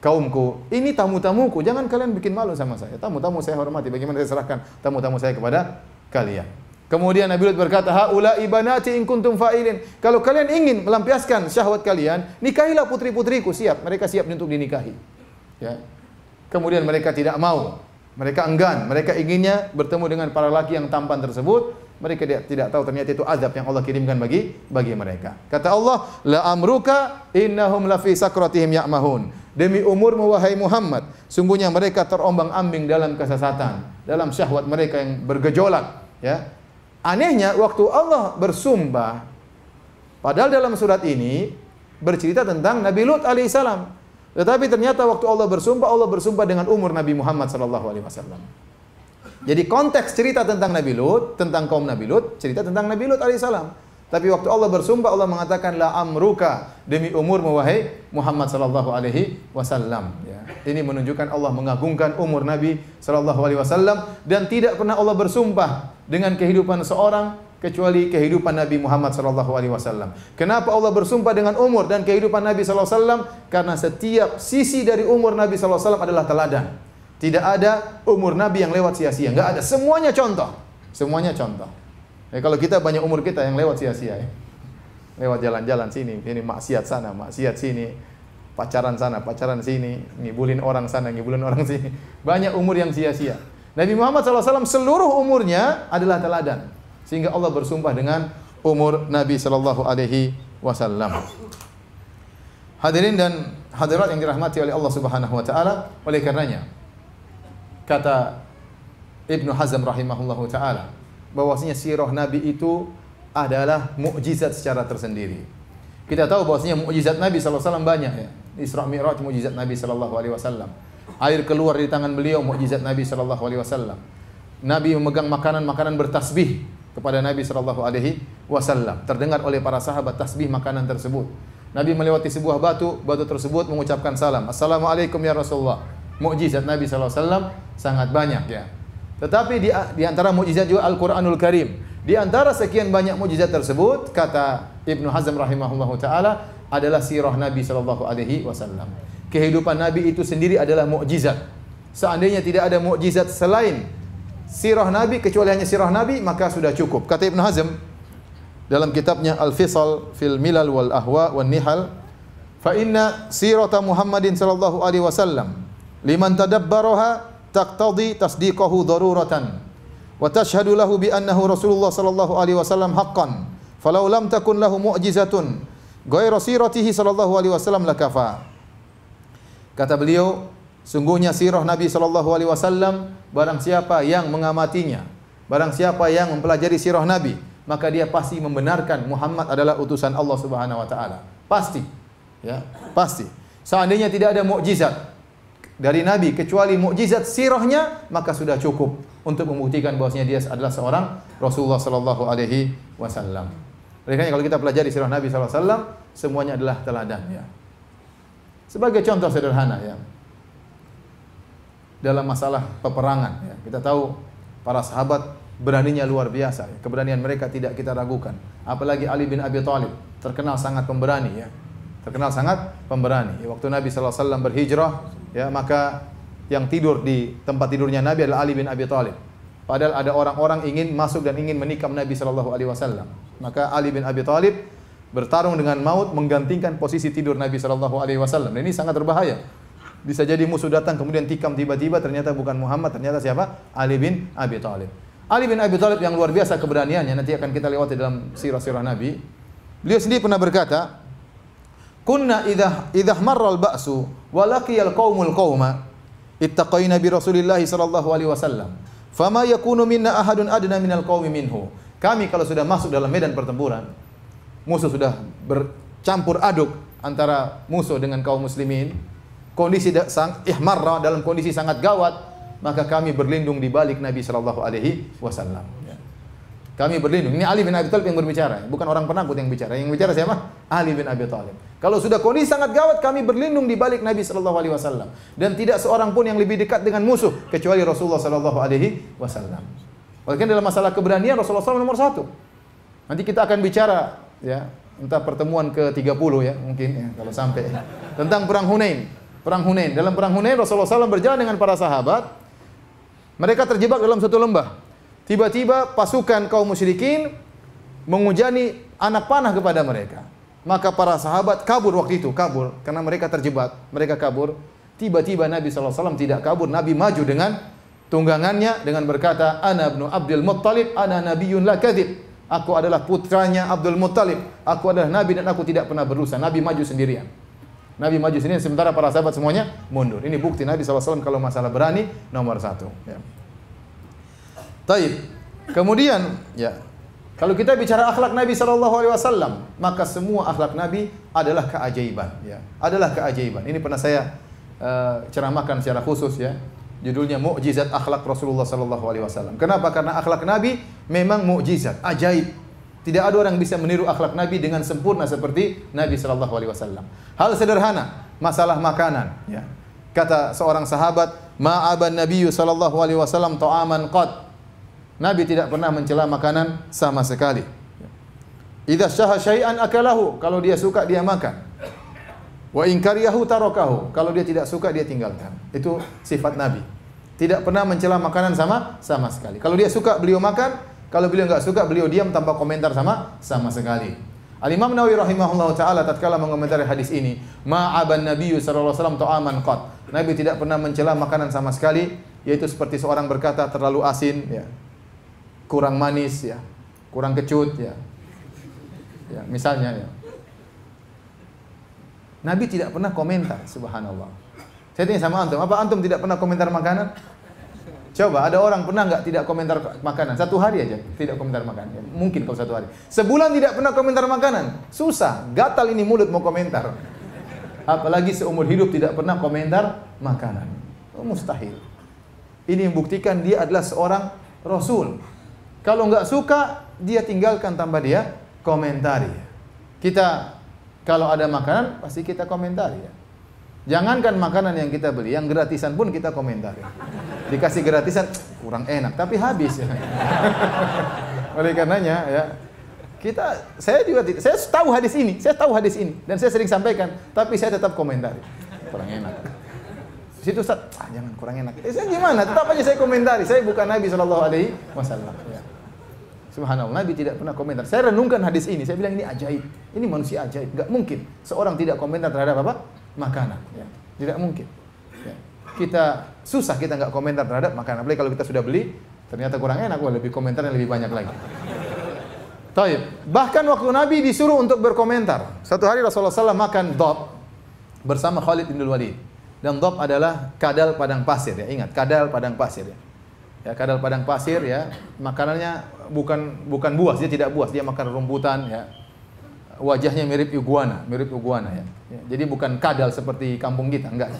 kaumku, ini tamu-tamuku, jangan kalian bikin malu sama saya. Tamu-tamu saya hormati, bagaimana saya serahkan tamu-tamu saya kepada kalian. Kemudian Nabi Lut berkata, haula'i banati in kuntum fa'ilin. Kalau kalian ingin melampiaskan syahwat kalian, nikahilah putri-putriku, siap. Mereka siap untuk dinikahi. Ya. Kemudian mereka tidak mau. Mereka enggan. Mereka inginnya bertemu dengan para laki yang tampan tersebut. Mereka tidak tahu ternyata itu azab yang Allah kirimkan bagi mereka. Kata Allah, la amruka innahum lafi sakratihim ya'mahun. Demi umurmu wahai Muhammad, sungguhnya mereka terombang-ambing dalam kesesatan, dalam syahwat mereka yang bergejolak, ya. Anehnya waktu Allah bersumpah, padahal dalam surat ini bercerita tentang Nabi Lut alaihissalam, tetapi ternyata waktu Allah bersumpah dengan umur Nabi Muhammad sallallahu alaihi wasallam. Jadi konteks cerita tentang Nabi Lut, tentang kaum Nabi Lut, cerita tentang Nabi Lut alaihissalam. Tapi waktu Allah bersumpah, Allah mengatakan la amruka, demi umurmu wahai Muhammad sallallahu alaihi wasallam. Ya. Ini menunjukkan Allah mengagungkan umur Nabi sallallahu alaihi wasallam dan tidak pernah Allah bersumpah dengan kehidupan seorang kecuali kehidupan Nabi Muhammad sallallahu alaihi wasallam. Kenapa Allah bersumpah dengan umur dan kehidupan Nabi sallallahu alaihi wasallam? Karena setiap sisi dari umur Nabi sallallahu alaihi wasallam adalah teladan. Tidak ada umur Nabi yang lewat sia-sia, enggak ada. Semuanya contoh. Semuanya contoh. Kalau kita banyak umur kita yang lewat sia-sia, lewat jalan-jalan sini, ini maksiat sana, maksiat sini, pacaran sana, pacaran sini, ngibulin orang sana, ngibulin orang sini. Banyak umur yang sia-sia. Nabi Muhammad SAW seluruh umurnya adalah teladan. Sehingga Allah bersumpah dengan umur Nabi SAW. Hadirin dan hadirat yang dirahmati oleh Allah Subhanahu Wa Taala, oleh karenanya kata Ibnu Hazm rahimahullahu taala, bahwasanya sirah Nabi itu adalah mukjizat secara tersendiri. Kita tahu bahwasanya mukjizat Nabi sallallahu alaihi wasallam banyak, ya. Isra Mi'raj mukjizat Nabi sallallahu alaihi wasallam. Air keluar dari tangan beliau mukjizat Nabi sallallahu alaihi wasallam. Nabi memegang makanan bertasbih kepada Nabi sallallahu alaihi wasallam. Terdengar oleh para sahabat tasbih makanan tersebut. Nabi melewati sebuah batu tersebut mengucapkan salam. Assalamualaikum ya Rasulullah. Mukjizat Nabi sallallahu alaihi wasallam sangat banyak, ya. Tetapi di antara mukjizat juga Al-Qur'anul Karim. Di antara sekian banyak mukjizat tersebut, kata Ibnu Hazm rahimahullahu taala, adalah sirah Nabi sallallahu alaihi wasallam. Kehidupan Nabi itu sendiri adalah mukjizat. Seandainya tidak ada mukjizat selain sirah Nabi, kecuali hanya sirah Nabi, maka sudah cukup. Kata Ibnu Hazm dalam kitabnya Al-Fisal fil Milal wal Ahwa wan Nihal, fa inna sirata Muhammadin sallallahu alaihi wasallam liman tadabbaraha taqtadi tasdiqahu daruratan wa tashhadu lahu bi annahu Rasulullah sallallahu alaihi wasallam haqqan falau lam takun lahu mu'jizatun ghairu siratihi sallallahu alaihi wasallam lakafa. Kata beliau, sungguhnya sirah Nabi sallallahu alaihi wasallam, barang siapa yang mengamatinya, barang siapa yang mempelajari sirah Nabi, maka dia pasti membenarkan Muhammad adalah utusan Allah Subhanahu wa taala. Pasti. Ya, pasti. Seandainya tidak ada mukjizat dari Nabi kecuali mukjizat sirahnya, maka sudah cukup untuk membuktikan bahwasanya dia adalah seorang Rasulullah sallallahu alaihi wasallam. Oleh karena kalau kita pelajari sirah Nabi sallallahu alaihi wasallam, semuanya adalah teladan, ya. Sebagai contoh sederhana, ya. dalam masalah peperangan. Ya. Kita tahu para sahabat beraninya luar biasa. Ya. Keberanian mereka tidak kita ragukan. Apalagi Ali bin Abi Thalib terkenal sangat pemberani. Ya. Terkenal sangat pemberani. Ya, waktu Nabi SAW berhijrah, ya, maka yang tidur di tempat tidurnya Nabi adalah Ali bin Abi Thalib. Padahal ada orang-orang ingin masuk dan ingin menikam Nabi SAW. Maka Ali bin Abi Thalib bertarung dengan maut menggantikan posisi tidur Nabi SAW. Dan ini sangat berbahaya. Bisa jadi musuh datang kemudian tikam tiba-tiba ternyata bukan Muhammad, ternyata siapa? Ali bin Abi Thalib. Ali bin Abi Thalib yang luar biasa keberaniannya, nanti akan kita lewati dalam sirah-sirah Nabi. Beliau sendiri pernah berkata, "Kunna idhah marral ba'su wa laqiyal qaumul qauma ittaqaina bi Rasulillah sallallahu alaihi wasallam. Fama yakunu minna ahadun adna minal qaumi minhu." Kami kalau sudah masuk dalam medan pertempuran, musuh sudah bercampur aduk antara musuh dengan kaum muslimin, kondisi ihmarra, dalam kondisi sangat gawat, maka kami berlindung di balik Nabi sallallahu alaihi wasallam. Kami berlindung. Ini Ali bin Abi Thalib yang berbicara, bukan orang penakut yang bicara. Yang bicara siapa? Ali bin Abi Thalib. Kalau sudah kondisi sangat gawat, kami berlindung di balik Nabi sallallahu alaihi wasallam, dan tidak seorang pun yang lebih dekat dengan musuh kecuali Rasulullah sallallahu alaihi wasallam. Oleh karena dalam masalah keberanian Rasulullah SAW nomor satu. Nanti kita akan bicara, ya, entah pertemuan ke-30 ya, mungkin ya, kalau sampai tentang perang Hunain. Perang Hunain. Dalam perang Hunain Rasulullah SAW berjalan dengan para sahabat. Mereka terjebak dalam satu lembah. Tiba-tiba pasukan kaum musyrikin menghujani anak panah kepada mereka. Maka para sahabat kabur waktu itu, kabur karena mereka terjebak. Mereka kabur. Tiba-tiba Nabi SAW tidak kabur. Nabi maju dengan tunggangannya dengan berkata, "Ana ibnu Abdul Muttalib, ana nabiyyun la kadzib." Aku adalah putranya Abdul Muttalib. Aku adalah nabi dan aku tidak pernah berdusta. Nabi maju sendirian. Nabi maju sendirian sementara para sahabat semuanya mundur. Ini bukti Nabi SAW kalau masalah berani nomor satu. Ya. Taib. Kemudian, ya, kalau kita bicara akhlak Nabi SAW, maka semua akhlak Nabi adalah keajaiban. Ya. Adalah keajaiban. Ini pernah saya ceramahkan secara khusus, ya. Judulnya Mukjizat Akhlak Rasulullah SAW. Kenapa? Karena akhlak Nabi memang mukjizat, ajaib. Tidak ada orang bisa meniru akhlak Nabi dengan sempurna seperti Nabi SAW. Hal sederhana, masalah makanan. Ya. Kata seorang sahabat, "Ma'aban Nabiyyu SAW ta'aman qad." Nabi tidak pernah mencela makanan sama sekali. Idza syaha syai'an akalahu, kalau dia suka dia makan. Wa in kariyahu tarakahu, kalau dia tidak suka dia tinggalkan. Itu sifat Nabi. Tidak pernah mencela makanan sama sekali. Kalau dia suka beliau makan, kalau beliau enggak suka beliau diam tanpa komentar sama sekali. Al-Imam Nawawi rahimahullahu taala tatkala mengomentari hadis ini, ma'aban Nabiyyu sallallahu alaihi wasallam ta'aman qat. Nabi tidak pernah mencela makanan sama sekali, yaitu seperti seorang berkata terlalu asin, ya. Kurang manis, ya. Kurang kecut, ya. Ya, misalnya, ya. Nabi tidak pernah komentar, subhanallah. Saya tanya sama antum, apa antum tidak pernah komentar makanan? Coba, ada orang pernah nggak tidak komentar makanan? Satu hari aja tidak komentar makanan. Ya, mungkin kalau satu hari. Sebulan tidak pernah komentar makanan. Susah, gatal ini mulut mau komentar. Apalagi seumur hidup tidak pernah komentar makanan. Oh, mustahil. Ini membuktikan dia adalah seorang Rasul. Kalau nggak suka, dia tinggalkan tanpa dia komentari. Kita kalau ada makanan, pasti kita komentari, ya. Jangankan makanan yang kita beli, yang gratisan pun kita komentari. Dikasih gratisan, kurang enak, tapi habis, ya. Oleh karenanya, ya, saya tahu hadis ini, dan saya sering sampaikan, tapi saya tetap komentari. Kurang enak. Situ Ustaz, jangan kurang enak. Saya gimana? Tetap aja saya komentari. Saya bukan Nabi SAW. Ya. Subhanallah, Nabi tidak pernah komentar. Saya renungkan hadis ini, saya bilang ini ajaib. Ini manusia ajaib. Enggak mungkin seorang tidak komentar terhadap apa? Makanan. Ya. Tidak mungkin. Ya. Kita susah kita enggak komentar terhadap makanan. Apalagi kalau kita sudah beli, ternyata kurang enak, lebih komentar yang lebih banyak lagi. Taib. Bahkan waktu Nabi disuruh untuk berkomentar. Satu hari Rasulullah SAW makan dhab bersama Khalid bin Walid. Dan dhab adalah kadal padang pasir, ya. Ingat, kadal padang pasir, ya. Ya, kadal padang pasir, ya, makanannya bukan buas, dia tidak buas, dia makan rumputan, ya. Wajahnya mirip iguana, ya. Ya, jadi bukan kadal seperti kampung kita, enggak.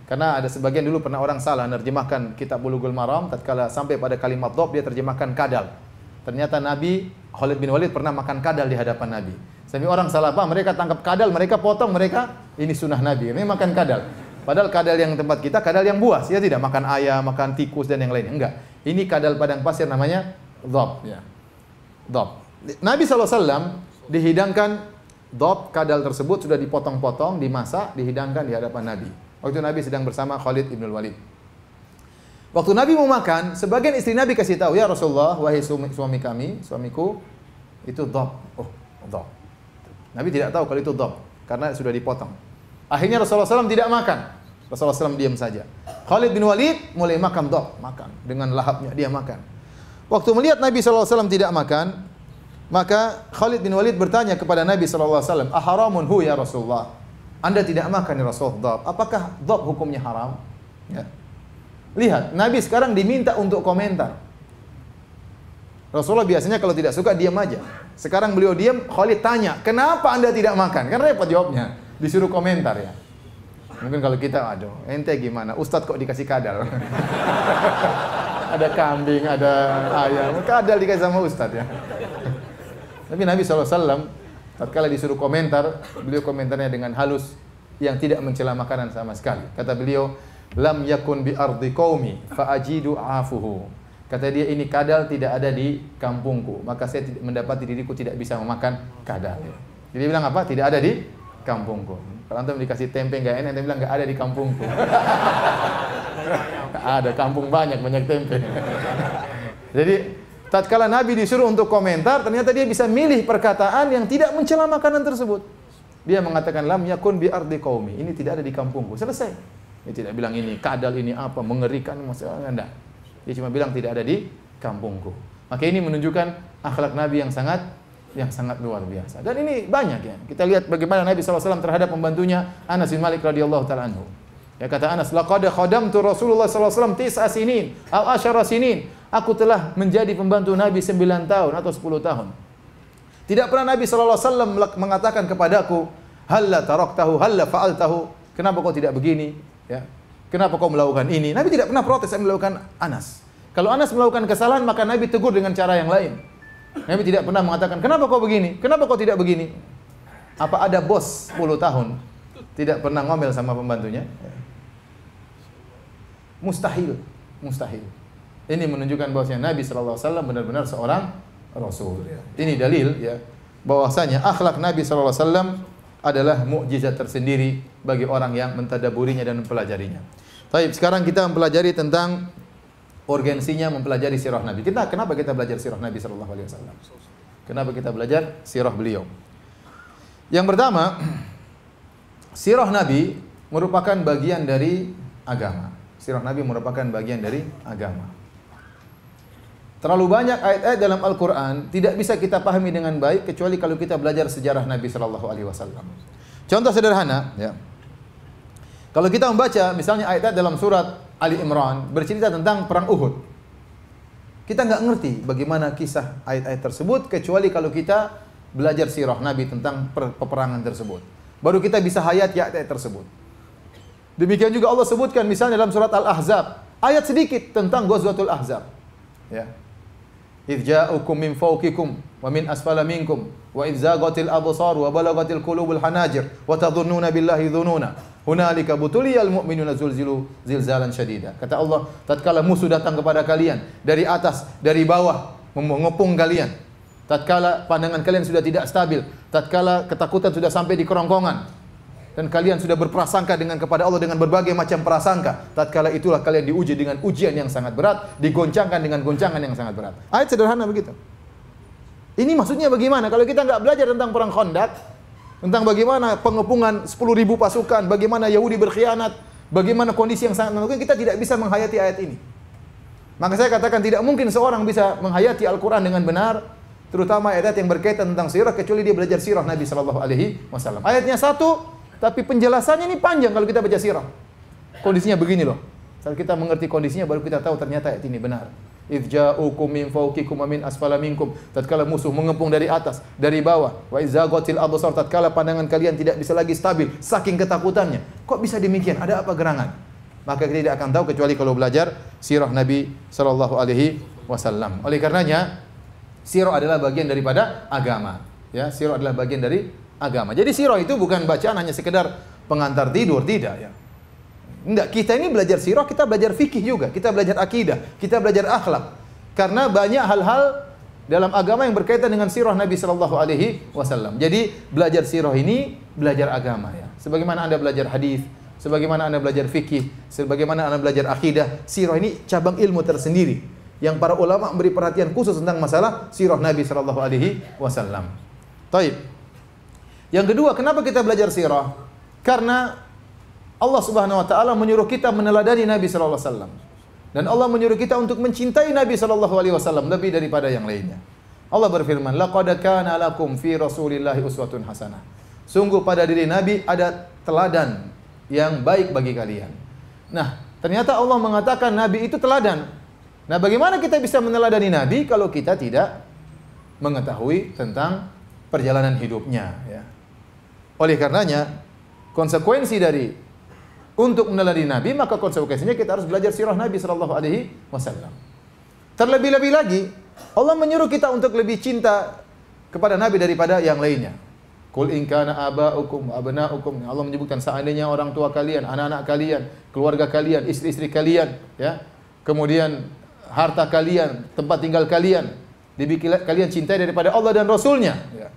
Karena ada sebagian dulu pernah orang salah menerjemahkan kitab Bulughul Maram, tatkala sampai pada kalimat dhab dia terjemahkan kadal. Ternyata Nabi Khalid bin Walid pernah makan kadal di hadapan Nabi. Sampai orang salah paham, mereka tangkap kadal, mereka potong, mereka ini sunnah Nabi, ini makan kadal. Padahal kadal yang tempat kita kadal yang buas, ya tidak makan ayam, makan tikus dan yang lainnya. Enggak. Ini kadal padang pasir namanya dhab, ya. Dhab. Nabi SAW dihidangkan dhab, kadal tersebut sudah dipotong-potong, dimasak, dihidangkan di hadapan Nabi. Waktu Nabi sedang bersama Khalid ibn Walid. Waktu Nabi mau makan, sebagian istri Nabi kasih tahu, "Ya Rasulullah, wahai suamiku, itu dhab." Oh, dhab. Nabi tidak tahu kalau itu dhab karena sudah dipotong. Akhirnya Rasulullah SAW tidak makan. Rasulullah SAW diam saja. Khalid bin Walid mulai makan dhab, makan dengan lahapnya dia makan. Waktu melihat Nabi SAW tidak makan, maka Khalid bin Walid bertanya kepada Nabi SAW, "Aharamun hu ya Rasulullah?" Anda tidak makan ya Rasulullah, dhab. Apakah dhab hukumnya haram? Ya. Lihat, Nabi sekarang diminta untuk komentar. Rasulullah biasanya kalau tidak suka diam aja. Sekarang beliau diam, Khalid tanya, "Kenapa Anda tidak makan?" Kan repot jawabnya. Disuruh komentar ya. Mungkin kalau kita, aduh, ente gimana? Ustadz kok dikasih kadal? Ada kambing, ada ayam, kadal dikasih sama Ustadz ya. Tapi Nabi SAW, tatkala disuruh komentar, beliau komentarnya dengan halus, yang tidak mencela makanan sama sekali. Kata beliau, "Lam yakun bi ardi qaumi fa ajidu afuhu." Kata dia, ini kadal tidak ada di kampungku, maka saya mendapati diriku tidak bisa memakan kadal. Jadi bilang apa? Tidak ada di kampungku. Kalau antum dikasih tempe enggak enak, antum bilang enggak ada di kampungku. Ada kampung banyak tempe. Jadi tatkala Nabi disuruh untuk komentar, ternyata dia bisa milih perkataan yang tidak mencela makanan tersebut. Dia mengatakan lam yakun bi ardi qaumi. Ini tidak ada di kampungku. Selesai. Dia tidak bilang ini kadal, ini apa, mengerikan, masalah enggak. Dia cuma bilang tidak ada di kampungku. Maka ini menunjukkan akhlak Nabi yang sangat luar biasa. Dan ini banyak ya. Kita lihat bagaimana Nabi SAW terhadap pembantunya Anas bin Malik radhiyallahu taala anhu. Ya, kata Anas, "Laqad khadamtu Rasulullah SAW 9 sinin aw 10 sinin." Aku telah menjadi pembantu Nabi 9 tahun atau 10 tahun. Tidak pernah Nabi SAW mengatakan kepadaku, "Halla taraktahu, halla fa'altahu." Kenapa kau tidak begini? Ya. Kenapa kau melakukan ini? Nabi tidak pernah protes melakukan Anas. Kalau Anas melakukan kesalahan, maka Nabi tegur dengan cara yang lain. Nabi tidak pernah mengatakan, "Kenapa kau begini? Kenapa kau tidak begini?" Apa ada bos 10 tahun tidak pernah ngomel sama pembantunya? Mustahil. Mustahil. Ini menunjukkan bahwasanya Nabi SAW benar-benar seorang Rasul. Ini dalil ya bahwasanya akhlak Nabi SAW adalah mukjizat tersendiri bagi orang yang mentadaburinya dan mempelajarinya. Baik, sekarang kita mempelajari tentang urgensinya mempelajari sirah Nabi. Kenapa kita belajar sirah Nabi sallallahu alaihi wasallam? Kenapa kita belajar sirah beliau? Yang pertama, sirah Nabi merupakan bagian dari agama. Sirah Nabi merupakan bagian dari agama. Terlalu banyak ayat-ayat dalam Al-Qur'an tidak bisa kita pahami dengan baik kecuali kalau kita belajar sejarah Nabi sallallahu alaihi wasallam. Contoh sederhana, ya. Kalau kita membaca misalnya ayat-ayat dalam surat Ali Imran bercerita tentang perang Uhud. Kita nggak ngerti bagaimana kisah ayat-ayat tersebut kecuali kalau kita belajar sirah Nabi tentang peperangan tersebut. Baru kita bisa hayati ayat-ayat tersebut. Demikian juga Allah sebutkan misalnya dalam surat Al-Ahzab, ayat sedikit tentang Ghazwatul Ahzab. Ya. "Idz ja'ukum min fawqikum wa min asfala minkum wa idz zaghatil absar wa balagatil qulubul hanajir wa tadhunnuna billahi dhununa. Hunalika butuliyal mu'minuna zulzilu zilzalan syadida." Kata Allah, tatkala musuh datang kepada kalian dari atas, dari bawah, mengepung kalian. Tatkala pandangan kalian sudah tidak stabil, tatkala ketakutan sudah sampai di kerongkongan dan kalian sudah berprasangka dengan kepada Allah dengan berbagai macam prasangka, tatkala itulah kalian diuji dengan ujian yang sangat berat, digoncangkan dengan goncangan yang sangat berat. Ayat sederhana begitu. Ini maksudnya bagaimana? Kalau kita nggak belajar tentang perang Khandaq, tentang bagaimana pengepungan 10.000 pasukan, bagaimana Yahudi berkhianat, bagaimana kondisi yang sangat menakutkan, kita tidak bisa menghayati ayat ini. Maka saya katakan tidak mungkin seorang bisa menghayati Al-Quran dengan benar, terutama ayat yang berkaitan tentang sirah, kecuali dia belajar sirah Nabi SAW. Ayatnya satu, tapi penjelasannya ini panjang kalau kita baca sirah. Kondisinya begini loh. Saat kita mengerti kondisinya, baru kita tahu ternyata ayat ini benar. "Idz ja'ukum min fawqikum wa min asfala minkum." Tatkala musuh mengepung dari atas, dari bawah. "Wa idz zaghatil absar." Tatkala pandangan kalian tidak bisa lagi stabil saking ketakutannya. Kok bisa demikian? Ada apa gerangan? Maka kita tidak akan tahu kecuali kalau belajar sirah Nabi sallallahu alaihi wasallam. Oleh karenanya, sirah adalah bagian daripada agama. Ya, sirah adalah bagian dari agama. Jadi sirah itu bukan bacaan hanya sekedar pengantar tidur, tidak ya. Enggak, kita ini belajar sirah, kita belajar fikih juga, kita belajar akidah, kita belajar akhlak. Karena banyak hal-hal dalam agama yang berkaitan dengan sirah Nabi sallallahu alaihi wasallam. Jadi belajar sirah ini belajar agama ya. Sebagaimana Anda belajar hadis, sebagaimana Anda belajar fikih, sebagaimana Anda belajar akidah, sirah ini cabang ilmu tersendiri yang para ulama memberi perhatian khusus tentang masalah sirah Nabi sallallahu alaihi wasallam. Baik. Yang kedua, kenapa kita belajar sirah? Karena Allah Subhanahu wa taala menyuruh kita meneladani Nabi sallallahu alaihi wasallam. Dan Allah menyuruh kita untuk mencintai Nabi sallallahu alaihi wasallam lebih daripada yang lainnya. Allah berfirman, "Laqad kana lakum fi Rasulillahi uswatun hasanah." Sungguh pada diri Nabi ada teladan yang baik bagi kalian. Nah, ternyata Allah mengatakan Nabi itu teladan. Nah, bagaimana kita bisa meneladani Nabi kalau kita tidak mengetahui tentang perjalanan hidupnya ya. Oleh karenanya, konsekuensi dari untuk meneladani Nabi, maka konsekuensinya kita harus belajar sirah Nabi sallallahu alaihi wasallam. Terlebih-lebih lagi, Allah menyuruh kita untuk lebih cinta kepada Nabi daripada yang lainnya. Qul in kana aba'ukum wa abna'ukum. Allah menyebutkan seandainya orang tua kalian, anak-anak kalian, keluarga kalian, istri-istri kalian, ya. Kemudian harta kalian, tempat tinggal kalian, kalian cintai daripada Allah dan Rasul-Nya, ya.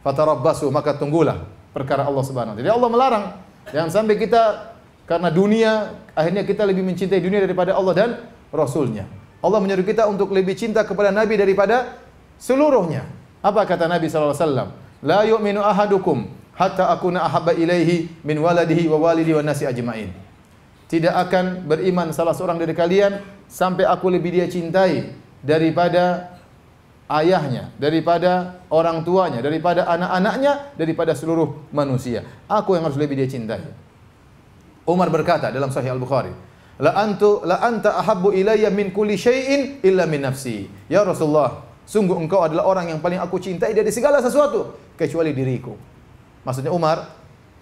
Fatarabbasu, maka tunggulah perkara Allah Subhanahu wa taala. Jadi Allah melarang jangan sampai kita karena dunia, akhirnya kita lebih mencintai dunia daripada Allah dan Rasul-Nya. Allah menyuruh kita untuk lebih cinta kepada Nabi daripada seluruhnya. Apa kata Nabi SAW? La yu'minu ahadukum hatta akuna ahabba ilaihi min waladihi wa walidi wa nasi ajma'in. Tidak akan beriman salah seorang dari kalian sampai aku lebih dia cintai daripada ayahnya, daripada orang tuanya, daripada anak-anaknya, daripada seluruh manusia. Aku yang harus lebih dia cintai. Umar berkata dalam Sahih Al-Bukhari, la anta ahabbu ilayya min kulli syai'in illa min nafsi. Ya Rasulullah, sungguh engkau adalah orang yang paling aku cintai dari segala sesuatu kecuali diriku. Maksudnya Umar,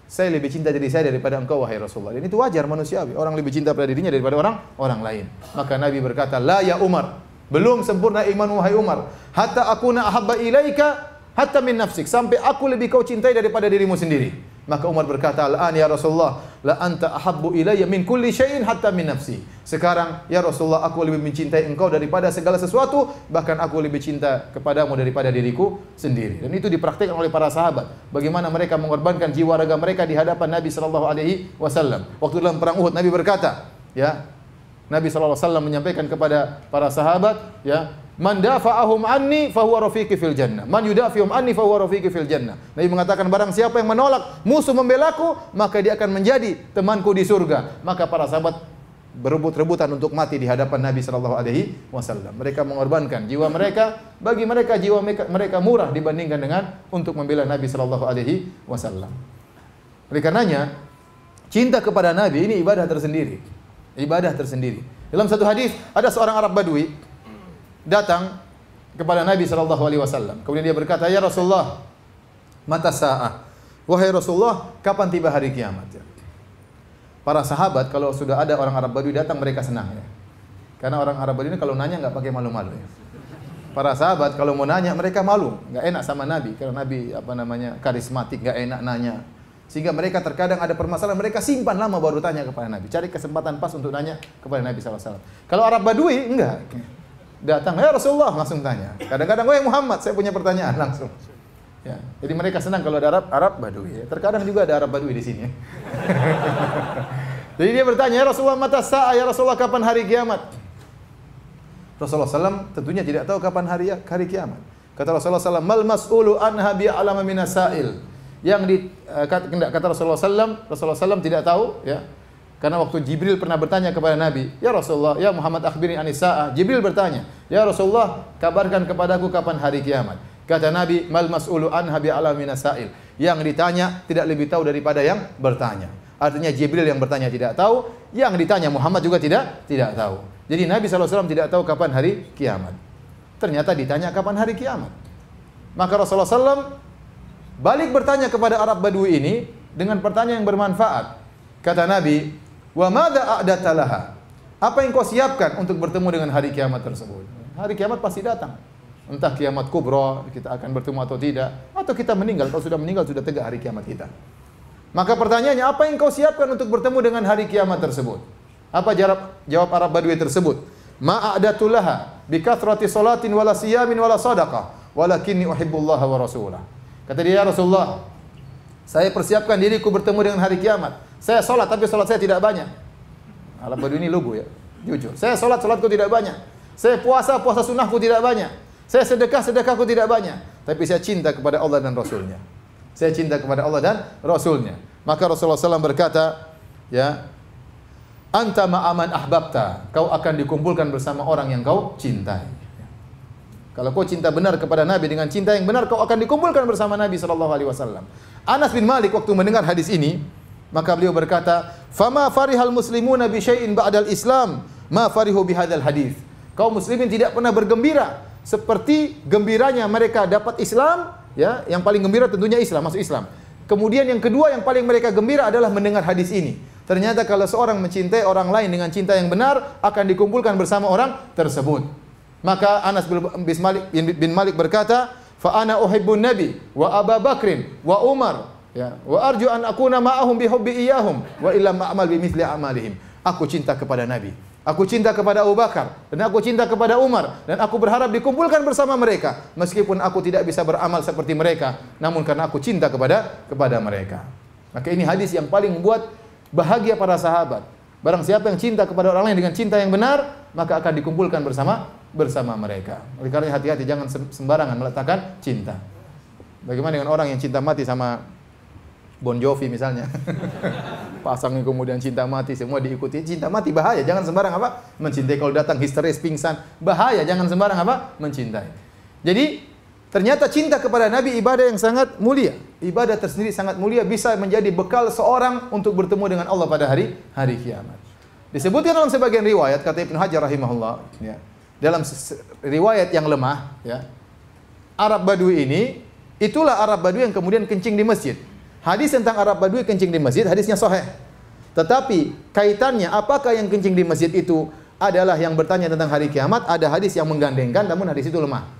saya lebih cinta diri saya daripada engkau wahai Rasulullah. Dan itu wajar manusiawi, orang lebih cinta pada dirinya daripada orang lain. Maka Nabi berkata, la ya Umar, belum sempurna iman wahai Umar, hatta akuna ahabba ilaika hatta min nafsik, sampai aku lebih kau cintai daripada dirimu sendiri. Maka Umar berkata, "Al-an ya Rasulullah, la anta ahabbu ilayya min kulli syai'in hatta min nafsi." Sekarang ya Rasulullah, aku lebih mencintai engkau daripada segala sesuatu, bahkan aku lebih cinta kepadamu daripada diriku sendiri. Dan itu dipraktikkan oleh para sahabat. Bagaimana mereka mengorbankan jiwa raga mereka di hadapan Nabi sallallahu alaihi wasallam. Waktu dalam perang Uhud Nabi berkata, ya, Nabi sallallahu alaihi wasallam menyampaikan kepada para sahabat, ya, man dafa'ahum anni fahuwa rafiqi fil jannah. Man yudafi'hum anni fahuwa rafiqi fil jannah. Nabi mengatakan barang siapa yang menolak musuh membelaku, maka dia akan menjadi temanku di surga. Maka para sahabat berebut-rebutan untuk mati di hadapan Nabi sallallahu alaihi wasallam. Mereka mengorbankan jiwa mereka, bagi mereka jiwa mereka murah dibandingkan dengan untuk membela Nabi sallallahu alaihi wasallam. Oleh karenanya, cinta kepada Nabi ini ibadah tersendiri. Ibadah tersendiri. Dalam satu hadis ada seorang Arab Badui datang kepada Nabi sallallahu alaihi wasallam. Kemudian dia berkata, "Ya Rasulullah, mata sa'ah?" Wahai Rasulullah, kapan tiba hari kiamat? Para sahabat kalau sudah ada orang Arab Badui datang mereka senang ya. Karena orang Arab Badui ini kalau nanya enggak pakai malu-malu ya. Para sahabat kalau mau nanya mereka malu, enggak enak sama Nabi karena Nabi karismatik, enggak enak nanya. Sehingga mereka terkadang ada permasalahan mereka simpan lama baru tanya kepada Nabi. Cari kesempatan pas untuk nanya kepada Nabi sallallahu alaihi wasallam. Kalau Arab Badui enggak. Datang, ya Rasulullah, langsung tanya. Kadang-kadang, wahai Muhammad, saya punya pertanyaan langsung. Ya, jadi mereka senang kalau ada Arab Badui. Ya. Terkadang juga ada Arab Badui di sini. Ya. Jadi dia bertanya, ya Rasulullah, mata sa'ah, ya Rasulullah, kapan hari kiamat? Rasulullah SAW tentunya tidak tahu kapan hari kiamat. Kata Rasulullah SAW, mal mas'ulu anha bi'alama minasail. Kata Rasulullah SAW tidak tahu, ya. Karena waktu Jibril pernah bertanya kepada Nabi, "Ya Rasulullah, ya Muhammad akhbirni anis saah." Jibril bertanya, "Ya Rasulullah, kabarkan kepadaku kapan hari kiamat." Kata Nabi, "Mal mas'ulu anha bi'alamin nasail." Yang ditanya tidak lebih tahu daripada yang bertanya. Artinya Jibril yang bertanya tidak tahu, yang ditanya Muhammad juga tidak tahu. Jadi Nabi SAW tidak tahu kapan hari kiamat. Ternyata ditanya kapan hari kiamat. Maka Rasulullah SAW balik bertanya kepada Arab Badui ini dengan pertanyaan yang bermanfaat. Kata Nabi, wa madza a'data laha? Apa yang kau siapkan untuk bertemu dengan hari kiamat tersebut? Hari kiamat pasti datang. Entah kiamat kubra, kita akan bertemu atau tidak, atau kita meninggal. Kalau sudah meninggal sudah tegak hari kiamat kita. Maka pertanyaannya, apa yang kau siapkan untuk bertemu dengan hari kiamat tersebut? Apa jawab Arab Badui tersebut? Ma'adatulaha bikathrati salatin wala siyamin wala sadaqah walakinni uhibbullaha wa rasulah. Kata dia, ya Rasulullah, saya persiapkan diriku bertemu dengan hari kiamat. Saya salat tapi salat saya tidak banyak. Arab Badui ini lugu ya, jujur. Saya salatku tidak banyak. Saya puasa sunnahku tidak banyak. Saya sedekahku tidak banyak. Tapi saya cinta kepada Allah dan Rasulnya. Saya cinta kepada Allah dan Rasulnya. Maka Rasulullah SAW berkata, ya, anta ma'aman ahbabta, kau akan dikumpulkan bersama orang yang kau cintai. Kalau kau cinta benar kepada Nabi dengan cinta yang benar, kau akan dikumpulkan bersama Nabi SAW. Anas bin Malik waktu mendengar hadis ini, maka beliau berkata, fama farihal muslimuna bi syai'in ba'dal Islam, ma farihu bihadzal hadis. Kaum muslimin tidak pernah bergembira seperti gembiranya mereka dapat Islam, ya, yang paling gembira tentunya Islam, masuk Islam. Kemudian yang kedua yang paling mereka gembira adalah mendengar hadis ini. Ternyata kalau seorang mencintai orang lain dengan cinta yang benar, akan dikumpulkan bersama orang tersebut. Maka Anas bin Malik berkata, fa ana uhibbun nabi wa Abu Bakrin wa Umar, ya, wa arju an akuna ma'ahum bi hubbi iyahum wa illa ma'amal bi mithli amalihim. Aku cinta kepada Nabi, aku cinta kepada Abu Bakar, dan aku cinta kepada Umar, dan aku berharap dikumpulkan bersama mereka meskipun aku tidak bisa beramal seperti mereka, namun karena aku cinta kepada mereka. Maka ini hadis yang paling membuat bahagia para sahabat. Barang siapa yang cinta kepada orang lain dengan cinta yang benar, maka akan dikumpulkan bersama mereka. Oleh karena hati-hati, jangan sembarangan meletakkan cinta. Bagaimana dengan orang yang cinta mati sama Bon Jovi misalnya? Pasang kemudian cinta mati, semua diikuti. Cinta mati bahaya, jangan sembarang apa? Mencintai. Kalau datang histeris, pingsan, bahaya, jangan sembarang apa? Mencintai. Jadi ternyata cinta kepada Nabi ibadah yang sangat mulia. Ibadah tersendiri sangat mulia, bisa menjadi bekal seorang untuk bertemu dengan Allah pada hari kiamat. Disebutkan dalam sebagian riwayat, kata Ibnu Hajar rahimahullah, ya, dalam riwayat yang lemah, ya, Arab Badui ini, itulah Arab Badui yang kemudian kencing di masjid. Hadis tentang Arab Badui kencing di masjid, hadisnya sahih. Tetapi kaitannya, apakah yang kencing di masjid itu adalah yang bertanya tentang hari kiamat? Ada hadis yang menggandengkan, namun hadis itu lemah.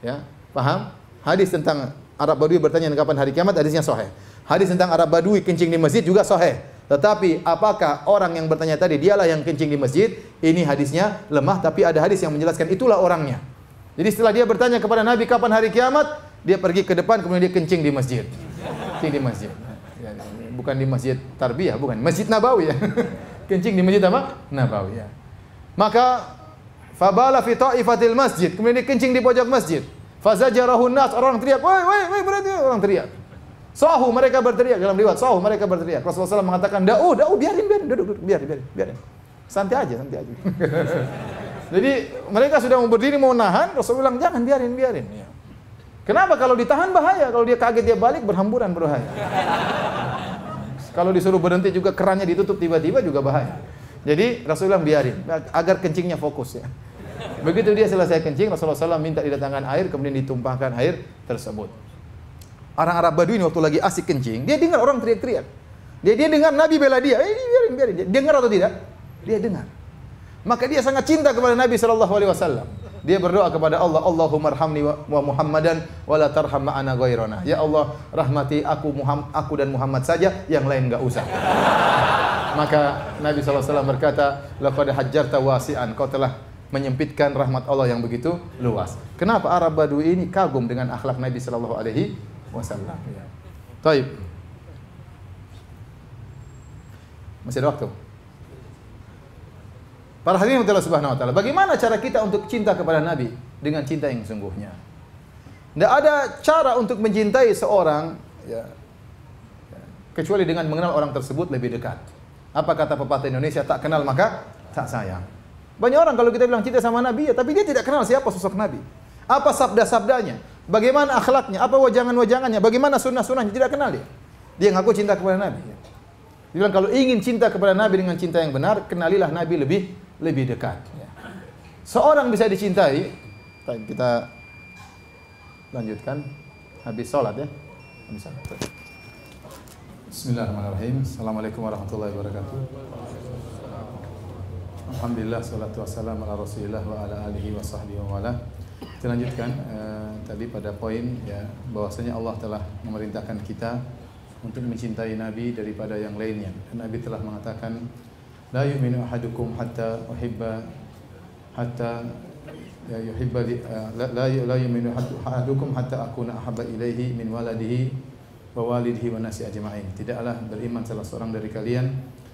Ya, paham? Hadis tentang Arab Badui bertanya kapan hari kiamat, hadisnya sahih. Hadis tentang Arab Badui kencing di masjid juga sahih. Tetapi apakah orang yang bertanya tadi dialah yang kencing di masjid? Ini hadisnya lemah, tapi ada hadis yang menjelaskan itulah orangnya. Jadi setelah dia bertanya kepada Nabi kapan hari kiamat, dia pergi ke depan kemudian dia kencing di masjid. Kencing di masjid. Ya, bukan di Masjid Tarbiyah, bukan. Masjid Nabawi ya. Kencing di Masjid apa? Nabawi ya. Maka fabala fi ta'ifatil masjid, kemudian dia kencing di pojok masjid. Fazajarahun nas, orang teriak, "Woi, berhenti!" Orang teriak. Sahu, mereka berteriak, dalam riwayat sahu, mereka berteriak. Rasulullah SAW mengatakan, "Da'u, biarin, duduk, biarin. Santai aja." Jadi mereka sudah mau berdiri, mau nahan, Rasulullah bilang, "Jangan, biarin." Ya. Kenapa? Kalau ditahan bahaya, kalau dia kaget dia balik berhamburan berbahaya. Kalau disuruh berhenti juga kerannya ditutup tiba-tiba juga bahaya. Jadi Rasulullah biarin agar kencingnya fokus ya. Begitu dia selesai kencing, Rasulullah SAW minta didatangkan air, kemudian ditumpahkan air tersebut. Orang Arab Badui ini waktu lagi asik kencing, dia dengar orang teriak-teriak. Dia dengar Nabi bela dia, biarin. Dia dengar atau tidak? Dia dengar. Maka dia sangat cinta kepada Nabi SAW. Dia berdoa kepada Allah, Allahumma arhamni wa Muhammadan wa la tarham ma'ana ghairana. Ya Allah, rahmati aku dan Muhammad saja, yang lain enggak usah. Maka Nabi SAW berkata, laqad hajjarta wasi'an, kau telah menyempitkan rahmat Allah yang begitu luas. Kenapa Arab Badui ini kagum dengan akhlak Nabi sallallahu alaihi wasallam? Baik. Masih ada waktu. Para hadirin Allah Subhanahu wa taala, bagaimana cara kita untuk cinta kepada Nabi dengan cinta yang sungguhnya? Tidak ada cara untuk mencintai seorang ya, kecuali dengan mengenal orang tersebut lebih dekat. Apa kata pepatah Indonesia, tak kenal maka tak sayang. Banyak orang kalau kita bilang cinta sama Nabi, ya, tapi dia tidak kenal siapa sosok Nabi. Apa sabda-sabdanya, bagaimana akhlaknya, apa wajangan-wajangannya, bagaimana sunnah-sunnahnya, tidak kenal dia. Dia ngaku cinta kepada Nabi. Dia bilang kalau ingin cinta kepada Nabi dengan cinta yang benar, kenalilah Nabi lebih dekat. Seorang bisa dicintai, kita lanjutkan habis sholat ya. Habis sholat. Bismillahirrahmanirrahim. Assalamualaikum warahmatullahi wabarakatuh. Alhamdulillah, salatu wassalamu ala Rasulillah wa ala alihi wa sahbihi wa wala. Kita lanjutkan tadi pada poin ya, bahwasanya Allah telah memerintahkan kita untuk mencintai Nabi daripada yang lainnya. Dan Nabi telah mengatakan, la yu'minu ahadukum hatta uhibba hatta ya yuhibba la yu'minu ahadukum hatta akuna ahabba ilaihi min waladihi wa walidihi wa nasi ajma'in. Tidaklah beriman salah seorang dari kalian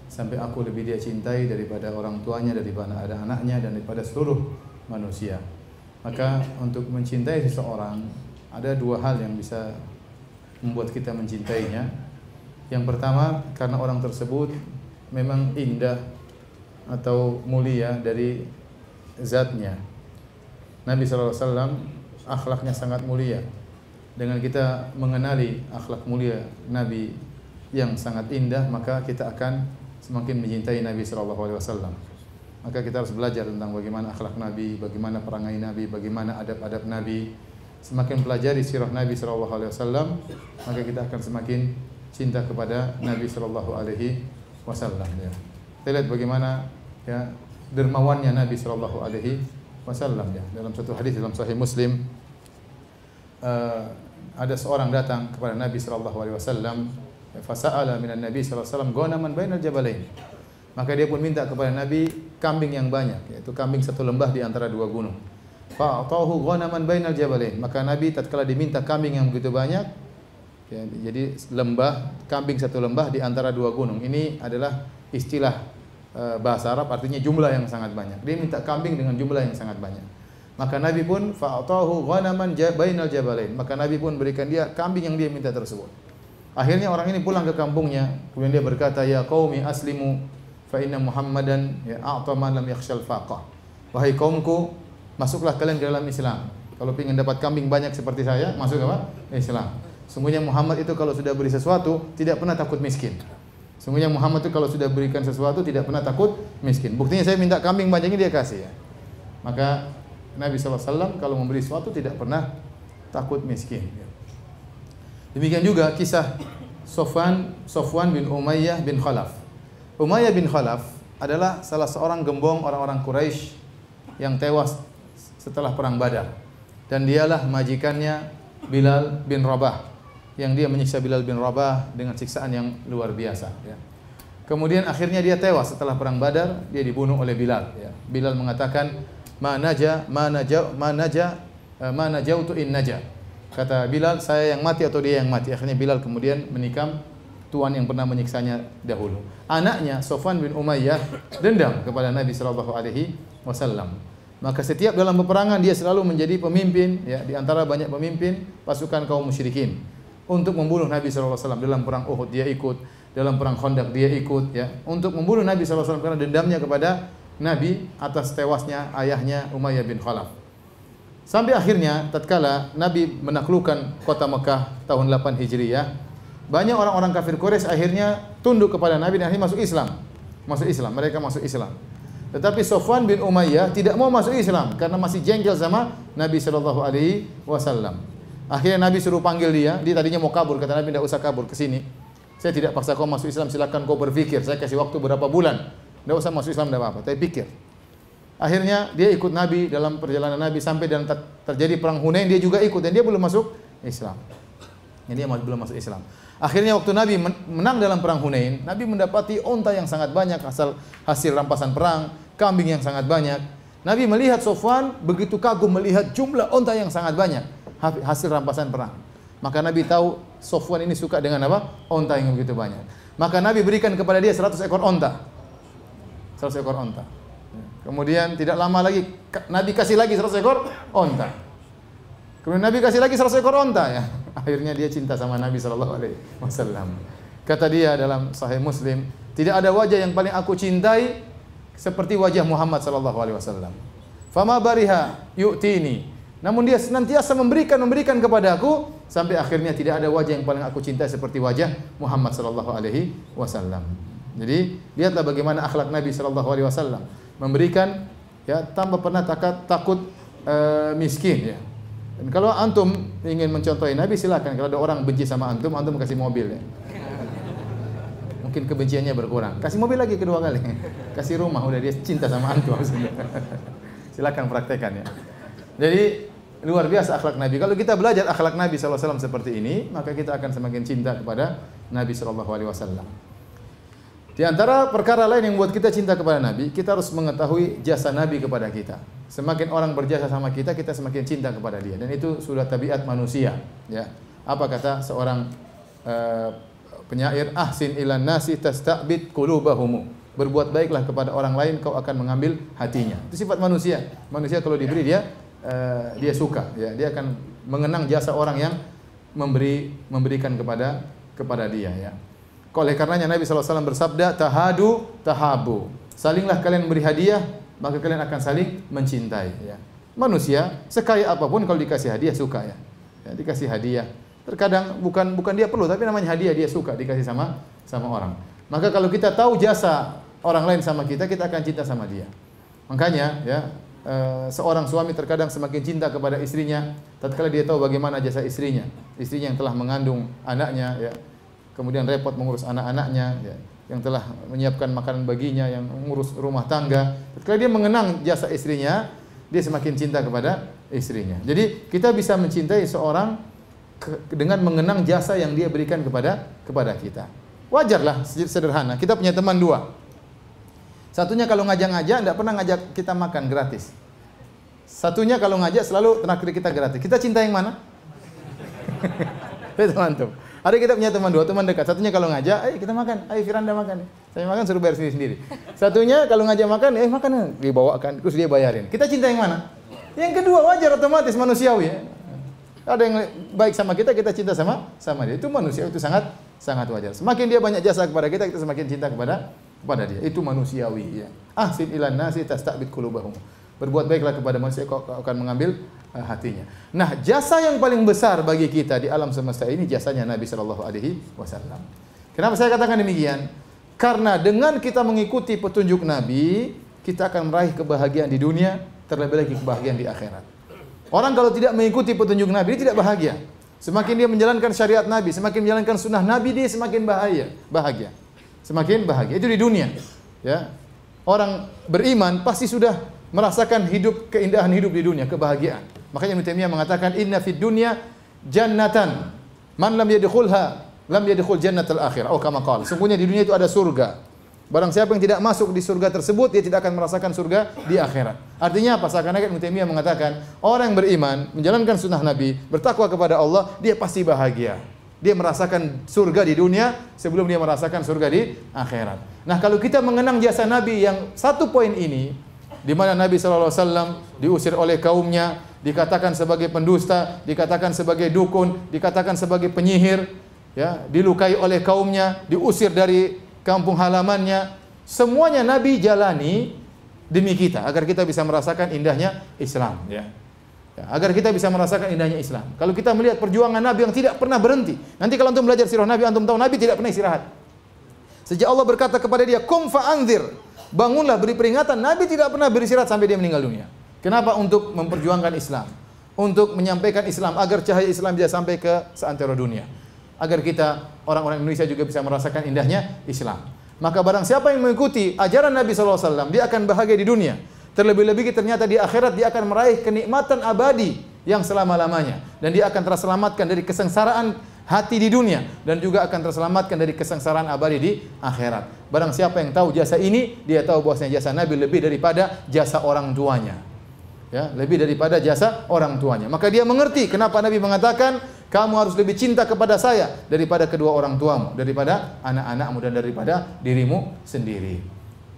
sampai aku lebih dia cintai daripada orang tuanya, daripada ada anaknya, dan daripada seluruh manusia. Maka untuk mencintai seseorang ada dua hal yang bisa membuat kita mencintainya. Yang pertama, karena orang tersebut memang indah atau mulia dari zatnya. Nabi SAW akhlaknya sangat mulia. Dengan kita mengenali akhlak mulia Nabi yang sangat indah, maka kita akan semakin mencintai Nabi SAW. Maka kita harus belajar tentang bagaimana akhlak Nabi, bagaimana perangai Nabi, bagaimana adab-adab Nabi. Semakin pelajari sirah Nabi SAW, maka kita akan semakin cinta kepada Nabi SAW. Ya. Kita lihat bagaimana ya dermawannya Nabi SAW. Ya. Dalam satu hadis dalam Sahih Muslim, ada seorang datang kepada Nabi SAW, fasa'ala minan Nabi SAW ghanaman bainal jabalain. Maka dia pun minta kepada Nabi kambing yang banyak, yaitu kambing satu lembah di antara dua gunung. Fa'atahu ghanaman bainal jabalain. Maka Nabi tatkala diminta kambing yang begitu banyak, ya, jadi kambing satu lembah di antara dua gunung. Ini adalah istilah bahasa Arab, artinya jumlah yang sangat banyak. Dia minta kambing dengan jumlah yang sangat banyak. Maka Nabi pun fa'atahu ghanaman bainal jabalain. Maka Nabi pun berikan dia kambing yang dia minta tersebut. Akhirnya orang ini pulang ke kampungnya, kemudian dia berkata, ya qaumi aslimu fa inna Muhammadan ya a'ta man lam yakhshal faqah. Wahai kaumku, masuklah kalian ke dalam Islam. Kalau ingin dapat kambing banyak seperti saya, masuk apa? Islam. Sungguhnya Muhammad itu kalau sudah beri sesuatu tidak pernah takut miskin. Sungguhnya Muhammad itu kalau sudah berikan sesuatu tidak pernah takut miskin. Buktinya saya minta kambing banyak ini dia kasih ya. Maka Nabi SAW kalau memberi sesuatu tidak pernah takut miskin. Demikian juga kisah Sofwan bin Umayyah bin Khalaf. Umayyah bin Khalaf adalah salah seorang gembong orang-orang Quraisy yang tewas setelah perang Badar. Dan dialah majikannya Bilal bin Rabah, yang dia menyiksa Bilal bin Rabah dengan siksaan yang luar biasa. Ya. Kemudian akhirnya dia tewas setelah perang Badar, dia dibunuh oleh Bilal. Ya. Bilal mengatakan, ma najautu in naja. Kata Bilal, saya yang mati atau dia yang mati. Akhirnya Bilal kemudian menikam tuan yang pernah menyiksanya dahulu. Anaknya Sofwan bin Umayyah dendam kepada Nabi SAW. Maka setiap dalam peperangan dia selalu menjadi pemimpin, ya, di antara banyak pemimpin pasukan kaum musyrikin untuk membunuh Nabi SAW. Dalam perang Uhud dia ikut, dalam perang Khandaq dia ikut, ya, untuk membunuh Nabi SAW karena dendamnya kepada Nabi atas tewasnya ayahnya Umayyah bin Khalaf. Sampai akhirnya tatkala Nabi menaklukkan kota Mekah tahun 8 Hijriyah, banyak orang-orang kafir Quraisy akhirnya tunduk kepada Nabi dan akhirnya masuk Islam. Mereka masuk Islam. Tetapi Sofwan bin Umayyah tidak mau masuk Islam karena masih jengkel sama Nabi SAW. Akhirnya Nabi suruh panggil dia tadinya mau kabur, kata Nabi, tidak usah kabur, ke sini. Saya tidak paksa kau masuk Islam, silakan kau berpikir. Saya kasih waktu berapa bulan. Tidak usah masuk Islam, tidak apa-apa, tapi pikir. Akhirnya dia ikut Nabi dalam perjalanan Nabi sampai dan terjadi perang Hunain, dia juga ikut dan dia belum masuk Islam. Jadi dia belum masuk Islam. Akhirnya waktu Nabi menang dalam perang Hunain, Nabi mendapati onta yang sangat banyak hasil rampasan perang, kambing yang sangat banyak. Nabi melihat Sofwan begitu kagum melihat jumlah onta yang sangat banyak hasil rampasan perang. Maka Nabi tahu Sofwan ini suka dengan apa? Onta yang begitu banyak. Maka Nabi berikan kepada dia 100 ekor onta. 100 ekor onta. Kemudian tidak lama lagi Nabi kasih lagi 100 ekor onta. Kemudian Nabi kasih lagi 100 ekor onta, ya. Akhirnya dia cinta sama Nabi SAW. Kata dia dalam Sahih Muslim, tidak ada wajah yang paling aku cintai seperti wajah Muhammad SAW. Fama bariha yu'tini. Namun dia senantiasa memberikan kepada aku sampai akhirnya tidak ada wajah yang paling aku cintai seperti wajah Muhammad SAW. Jadi lihatlah bagaimana akhlak Nabi SAW, memberikan, ya, tanpa pernah takut miskin, ya. Dan kalau antum ingin mencontohi Nabi, silakan. Kalau ada orang benci sama antum kasih mobil, ya. Mungkin kebenciannya berkurang. Kasih mobil lagi kedua kali. Kasih rumah, udah dia cinta sama antum. Silakan praktekkan, ya. Jadi luar biasa akhlak Nabi. Kalau kita belajar akhlak Nabi SAW seperti ini, maka kita akan semakin cinta kepada Nabi SAW. Di antara perkara lain yang membuat kita cinta kepada Nabi, kita harus mengetahui jasa Nabi kepada kita. Semakin orang berjasa sama kita, kita semakin cinta kepada dia. Dan itu sudah tabiat manusia. Ya. Apa kata seorang penyair? Ahsin ilan nasi tasta'bid qulubahum. Berbuat baiklah kepada orang lain, kau akan mengambil hatinya. Itu sifat manusia. Manusia kalau diberi dia suka. Ya. Dia akan mengenang jasa orang yang memberikan kepada dia. Ya. Oleh karenanya Nabi SAW bersabda, tahadu tahabu. Salinglah kalian memberi hadiah, maka kalian akan saling mencintai. Ya. Manusia sekaya apapun kalau dikasih hadiah suka ya. Dikasih hadiah. Terkadang bukan dia perlu, tapi namanya hadiah dia suka dikasih sama orang. Maka kalau kita tahu jasa orang lain sama kita, kita akan cinta sama dia. Makanya ya seorang suami terkadang semakin cinta kepada istrinya tatkala dia tahu bagaimana jasa istrinya yang telah mengandung anaknya ya. Kemudian repot mengurus anak-anaknya, ya, yang telah menyiapkan makanan baginya, yang mengurus rumah tangga. Ketika dia mengenang jasa istrinya, dia semakin cinta kepada istrinya. Jadi kita bisa mencintai seorang dengan mengenang jasa yang dia berikan kepada kita. Wajarlah, sederhana. Kita punya teman dua. Satunya kalau ngajak-ngajak, tidak pernah ngajak kita makan gratis. Satunya kalau ngajak selalu traktir kita gratis. Kita cinta yang mana? Itu mantap. Ada kita punya teman dua, teman dekat. Satunya kalau ngajak, ayo kita makan. Ayo Firanda makan. Saya makan suruh bayar sendiri. Satunya kalau ngajak makan, makan dibawakan, terus dia bayarin. Kita cinta yang mana? Yang kedua, wajar otomatis manusiawi ya. Ada yang baik sama kita cinta sama dia. Itu manusia, itu sangat wajar. Semakin dia banyak jasa kepada kita semakin cinta kepada dia. Itu manusiawi ya. Ahsin ilan nasi tasta'bid qulubahum. Berbuat baiklah kepada manusia, kau akan mengambil hatinya. Nah, jasa yang paling besar bagi kita di alam semesta ini jasanya Nabi sallallahu alaihi wasallam. Kenapa saya katakan demikian? Karena dengan kita mengikuti petunjuk Nabi, kita akan meraih kebahagiaan di dunia, terlebih lagi kebahagiaan di akhirat. Orang kalau tidak mengikuti petunjuk Nabi, dia tidak bahagia. Semakin dia menjalankan syariat Nabi, semakin menjalankan sunnah Nabi, dia semakin bahagia. Semakin bahagia. Itu di dunia. Ya. Orang beriman pasti sudah merasakan keindahan hidup di dunia, kebahagiaan. Makanya Ibnu Taimiyah mengatakan inna fid dunya jannatan man lam yadkhulha lam yadkhul jannatal akhirah. Oh kama qala. Sungguhnya di dunia itu ada surga. Barang siapa yang tidak masuk di surga tersebut, dia tidak akan merasakan surga di akhirat. Artinya apa? Seakan-akan Ibnu Taimiyah mengatakan orang yang beriman, menjalankan sunnah Nabi, bertakwa kepada Allah, dia pasti bahagia. Dia merasakan surga di dunia sebelum dia merasakan surga di akhirat. Nah, kalau kita mengenang jasa Nabi yang satu poin ini, di mana Nabi SAW diusir oleh kaumnya, dikatakan sebagai pendusta, dikatakan sebagai dukun, dikatakan sebagai penyihir, ya, dilukai oleh kaumnya, diusir dari kampung halamannya. Semuanya Nabi jalani demi kita, agar kita bisa merasakan indahnya Islam. Ya. Agar kita bisa merasakan indahnya Islam. Kalau kita melihat perjuangan Nabi yang tidak pernah berhenti, nanti kalau antum belajar sirah Nabi, antum tahu Nabi tidak pernah istirahat. Sejak Allah berkata kepada dia, "Qum fa'anzir." Bangunlah, beri peringatan. Nabi tidak pernah beristirahat sampai dia meninggal dunia. Kenapa? Untuk memperjuangkan Islam, untuk menyampaikan Islam agar cahaya Islam bisa sampai ke seantero dunia, agar kita orang-orang Indonesia juga bisa merasakan indahnya Islam. Maka barang siapa yang mengikuti ajaran Nabi SAW, dia akan bahagia di dunia. Terlebih-lebih ternyata di akhirat dia akan meraih kenikmatan abadi yang selama-lamanya, dan dia akan terselamatkan dari kesengsaraan hati di dunia, dan juga akan terselamatkan dari kesengsaraan abadi di akhirat. Barang siapa yang tahu jasa ini, dia tahu bahwasanya jasa Nabi lebih daripada jasa orang tuanya. Ya, lebih daripada jasa orang tuanya. Maka dia mengerti kenapa Nabi mengatakan, kamu harus lebih cinta kepada saya daripada kedua orang tuamu, daripada anak-anakmu, dan daripada dirimu sendiri.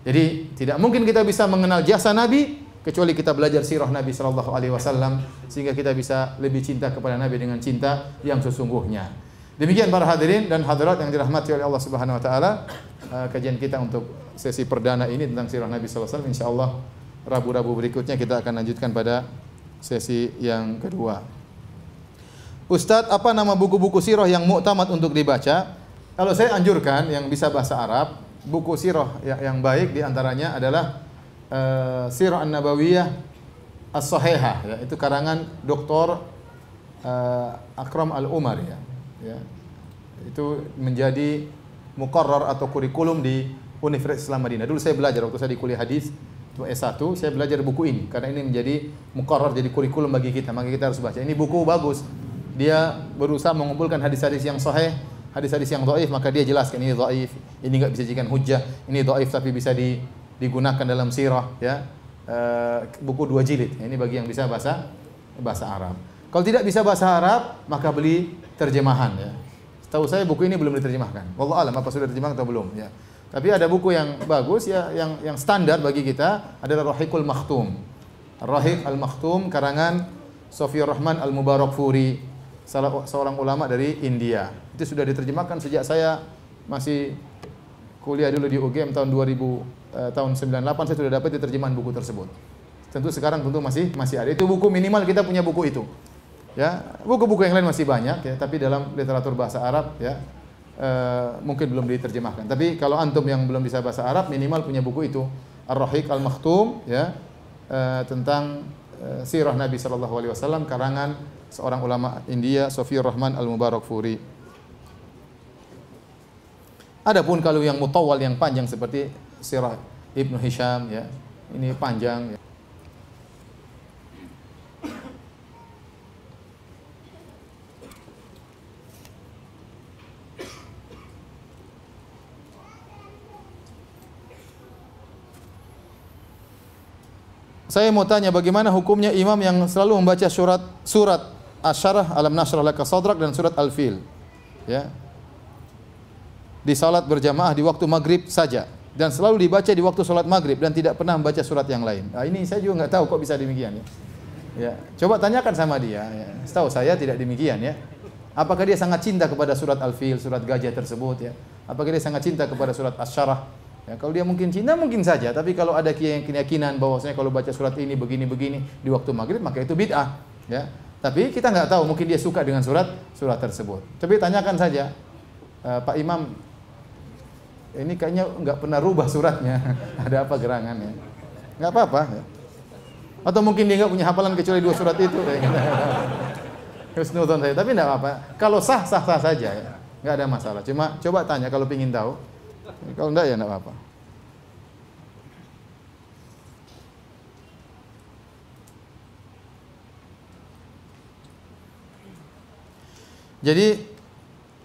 Jadi tidak mungkin kita bisa mengenal jasa Nabi kecuali kita belajar sirah Nabi sallallahu alaihi wasallam, sehingga kita bisa lebih cinta kepada Nabi dengan cinta yang sesungguhnya. Demikian para hadirin dan hadirat yang dirahmati oleh Allah Subhanahu wa taala, kajian kita untuk sesi perdana ini tentang sirah Nabi sallallahu alaihi wasallam. Insyaallah Rabu-rabu berikutnya kita akan lanjutkan pada sesi yang kedua. Ustadz, apa nama buku-buku sirah yang muktamad untuk dibaca? Kalau saya anjurkan yang bisa bahasa Arab, buku sirah yang baik diantaranya adalah Sirah An-Nabawiyah As-Sahihah, ya, itu karangan Dr. Akram Al-Umar, ya. Itu menjadi muqarrar atau kurikulum di Universitas Islam Madinah. Dulu saya belajar waktu saya di kuliah hadis S1 saya belajar buku ini karena ini menjadi muqarrar, jadi kurikulum bagi kita, maka kita harus baca. Ini buku bagus. Dia berusaha mengumpulkan hadis-hadis yang sahih, hadis-hadis yang dhaif, maka dia jelaskan ini dhaif, ini enggak bisa dijadikan hujjah, ini dhaif tapi bisa digunakan dalam sirah, ya. Buku 2 jilid. Ini bagi yang bisa bahasa Arab. Kalau tidak bisa bahasa Arab, maka beli terjemahan, ya. Setahu saya buku ini belum diterjemahkan. Wallahu alam apa sudah diterjemahkan atau belum, ya. Tapi ada buku yang bagus, ya, yang standar bagi kita adalah Rahiqul Makhtum. Rahiq Al-Makhtum karangan Sofiyur Rahman Al-Mubarakfuri, seorang ulama dari India. Itu sudah diterjemahkan sejak saya masih kuliah dulu di UGM tahun 98 saya sudah dapat terjemahan buku tersebut. Tentu sekarang masih ada. Itu buku minimal kita punya buku itu. Ya, buku-buku yang lain masih banyak, ya, tapi dalam literatur bahasa Arab, ya, mungkin belum diterjemahkan. Tapi kalau antum yang belum bisa bahasa Arab, minimal punya buku itu, Ar-Rahiq Al-Makhtum, ya, tentang sirah Nabi sallallahu alaihi wasallam karangan seorang ulama India, Sofiyur Rahman Al-Mubarakfuri. Adapun kalau yang mutawwal, yang panjang seperti sirah Ibnu Hisham, ya, ini panjang, ya. Saya mau tanya bagaimana hukumnya imam yang selalu membaca surat Asy-Syarah, Alam Nashrah Laka Sadrak dan surat Al-Fil, ya, di salat berjamaah di waktu maghrib saja, dan selalu dibaca di waktu salat maghrib dan tidak pernah membaca surat yang lain. Nah, ini saya juga nggak tahu kok bisa demikian, ya. Ya, coba tanyakan sama dia, ya. Setahu saya tidak demikian, ya. Apakah dia sangat cinta kepada surat Al-Fil, surat gajah tersebut, ya? Apakah dia sangat cinta kepada surat Asy-Syarah? Ya, kalau dia mungkin cinta mungkin saja, tapi kalau ada keyakinan bahwasanya kalau baca surat ini begini-begini di waktu maghrib, maka itu bid'ah, ya. Tapi kita nggak tahu, mungkin dia suka dengan surat tersebut. Coba tanyakan saja, Pak Imam, ini kayaknya nggak pernah rubah suratnya, ada apa gerangannya? Nggak apa-apa, ya. Atau mungkin dia nggak punya hafalan kecuali 2 surat itu, husnuzon saya. Tapi nggak apa-apa. Kalau sah saja, ya. Nggak ada masalah. Cuma coba tanya kalau ingin tahu. Kalau enggak ya enggak apa-apa. Jadi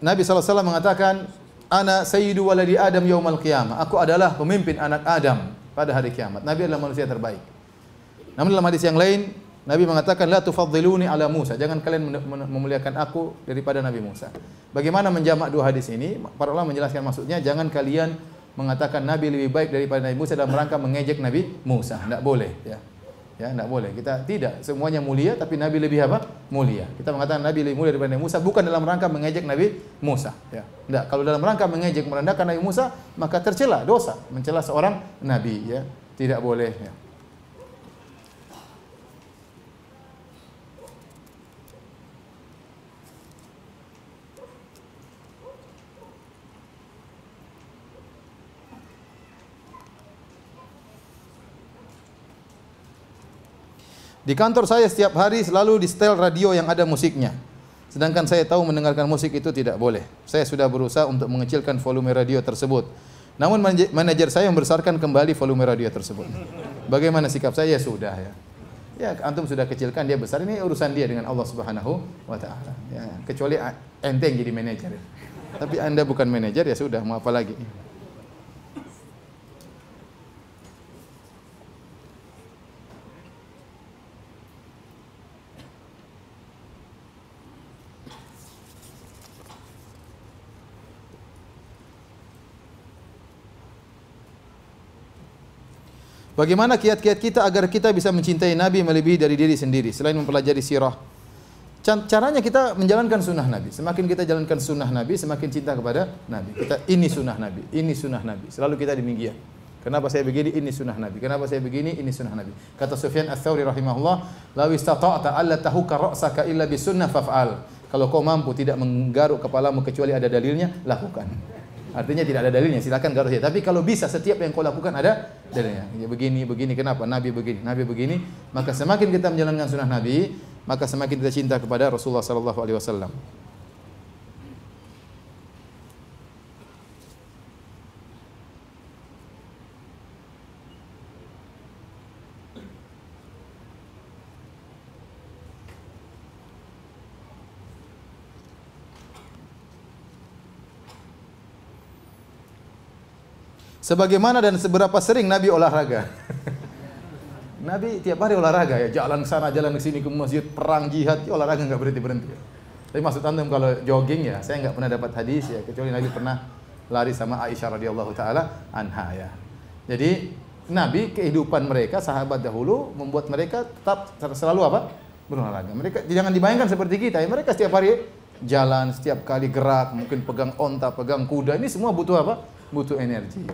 Nabi SAW mengatakan, Ana sayyidu waladi Adam yaumal qiyamah. Aku adalah pemimpin anak Adam pada hari kiamat. Nabi adalah manusia terbaik. Namun dalam hadis yang lain, Nabi mengatakan, La tufaddiluni ala Musa. Jangan kalian memuliakan aku daripada Nabi Musa. Bagaimana menjamak 2 hadis ini? Para ulama menjelaskan maksudnya, jangan kalian mengatakan Nabi lebih baik daripada Nabi Musa dalam rangka mengejek Nabi Musa. Tidak boleh, ya. Ya, tidak boleh. Kita tidak semuanya mulia, tapi Nabi lebih apa? Mulia. Kita mengatakan Nabi lebih mulia daripada Nabi Musa bukan dalam rangka mengejek Nabi Musa, ya. Tidak. Kalau dalam rangka mengejek, merendahkan Nabi Musa, maka tercela dosa, mencela seorang nabi, ya. Tidak boleh, ya. Di kantor saya setiap hari selalu di setel radio yang ada musiknya. Sedangkan saya tahu mendengarkan musik itu tidak boleh. Saya sudah berusaha untuk mengecilkan volume radio tersebut. Namun manajer saya membesarkan kembali volume radio tersebut. Bagaimana sikap saya? Ya sudah, ya. Ya, antum sudah kecilkan, dia besar. Ini urusan dia dengan Allah Subhanahu wa taala. Ya, kecuali ente yang jadi manajer. Tapi Anda bukan manajer, ya sudah, mau apa lagi? Bagaimana kiat-kiat kita agar kita bisa mencintai Nabi melebihi dari diri sendiri selain mempelajari sirah? Caranya kita menjalankan sunnah Nabi. Semakin kita jalankan sunnah Nabi, semakin cinta kepada Nabi. Kita ini sunnah Nabi, ini sunnah Nabi. Selalu kita demikian. Kenapa saya begini? Ini sunnah Nabi. Kenapa saya begini? Ini sunnah Nabi. Kata Sufyan Ats-Tsauri rahimahullah, "Law istata'ta alla tahuka ra'saka illa bisunnah faf'al." Kalau kau mampu tidak menggaruk kepalamu kecuali ada dalilnya, lakukan. Artinya tidak ada dalilnya, silakan garuk saja. Tapi kalau bisa setiap yang kau lakukan ada dalilnya. Ya, begini, kenapa? Nabi begini. Maka semakin kita menjalankan sunnah Nabi, maka semakin kita cinta kepada Rasulullah sallallahu alaihi wasallam. Sebagaimana dan seberapa sering Nabi olahraga. Nabi tiap hari olahraga ya, jalan ke sana, jalan ke sini, ke masjid, perang, jihad, ya olahraga nggak berhenti-berhenti. Ya. Tapi maksud antum kalau jogging ya, saya nggak pernah dapat hadis ya, kecuali Nabi pernah lari sama Aisyah radhiyallahu taala anha ya. Jadi Nabi kehidupan mereka sahabat dahulu membuat mereka tetap selalu apa? Berolahraga. Mereka jangan dibayangkan seperti kita. Ya. Mereka setiap hari jalan, setiap kali gerak, mungkin pegang onta, pegang kuda, ini semua butuh apa? Butuh energi.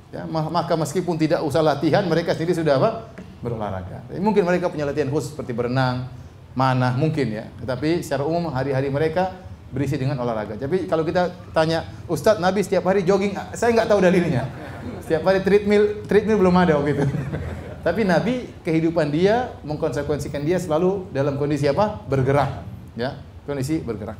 Ya, maka meskipun tidak usah latihan, mereka sendiri sudah apa? Berolahraga. Jadi mungkin mereka punya latihan khusus seperti berenang, manah mungkin ya. Tetapi secara umum hari-hari mereka berisi dengan olahraga. Tapi kalau kita tanya, Ustadz Nabi setiap hari jogging, saya nggak tahu dalilnya. Setiap hari treadmill belum ada gitu. Tapi Nabi kehidupan dia mengkonsekuensikan dia selalu dalam kondisi apa? Bergerak, ya, kondisi bergerak.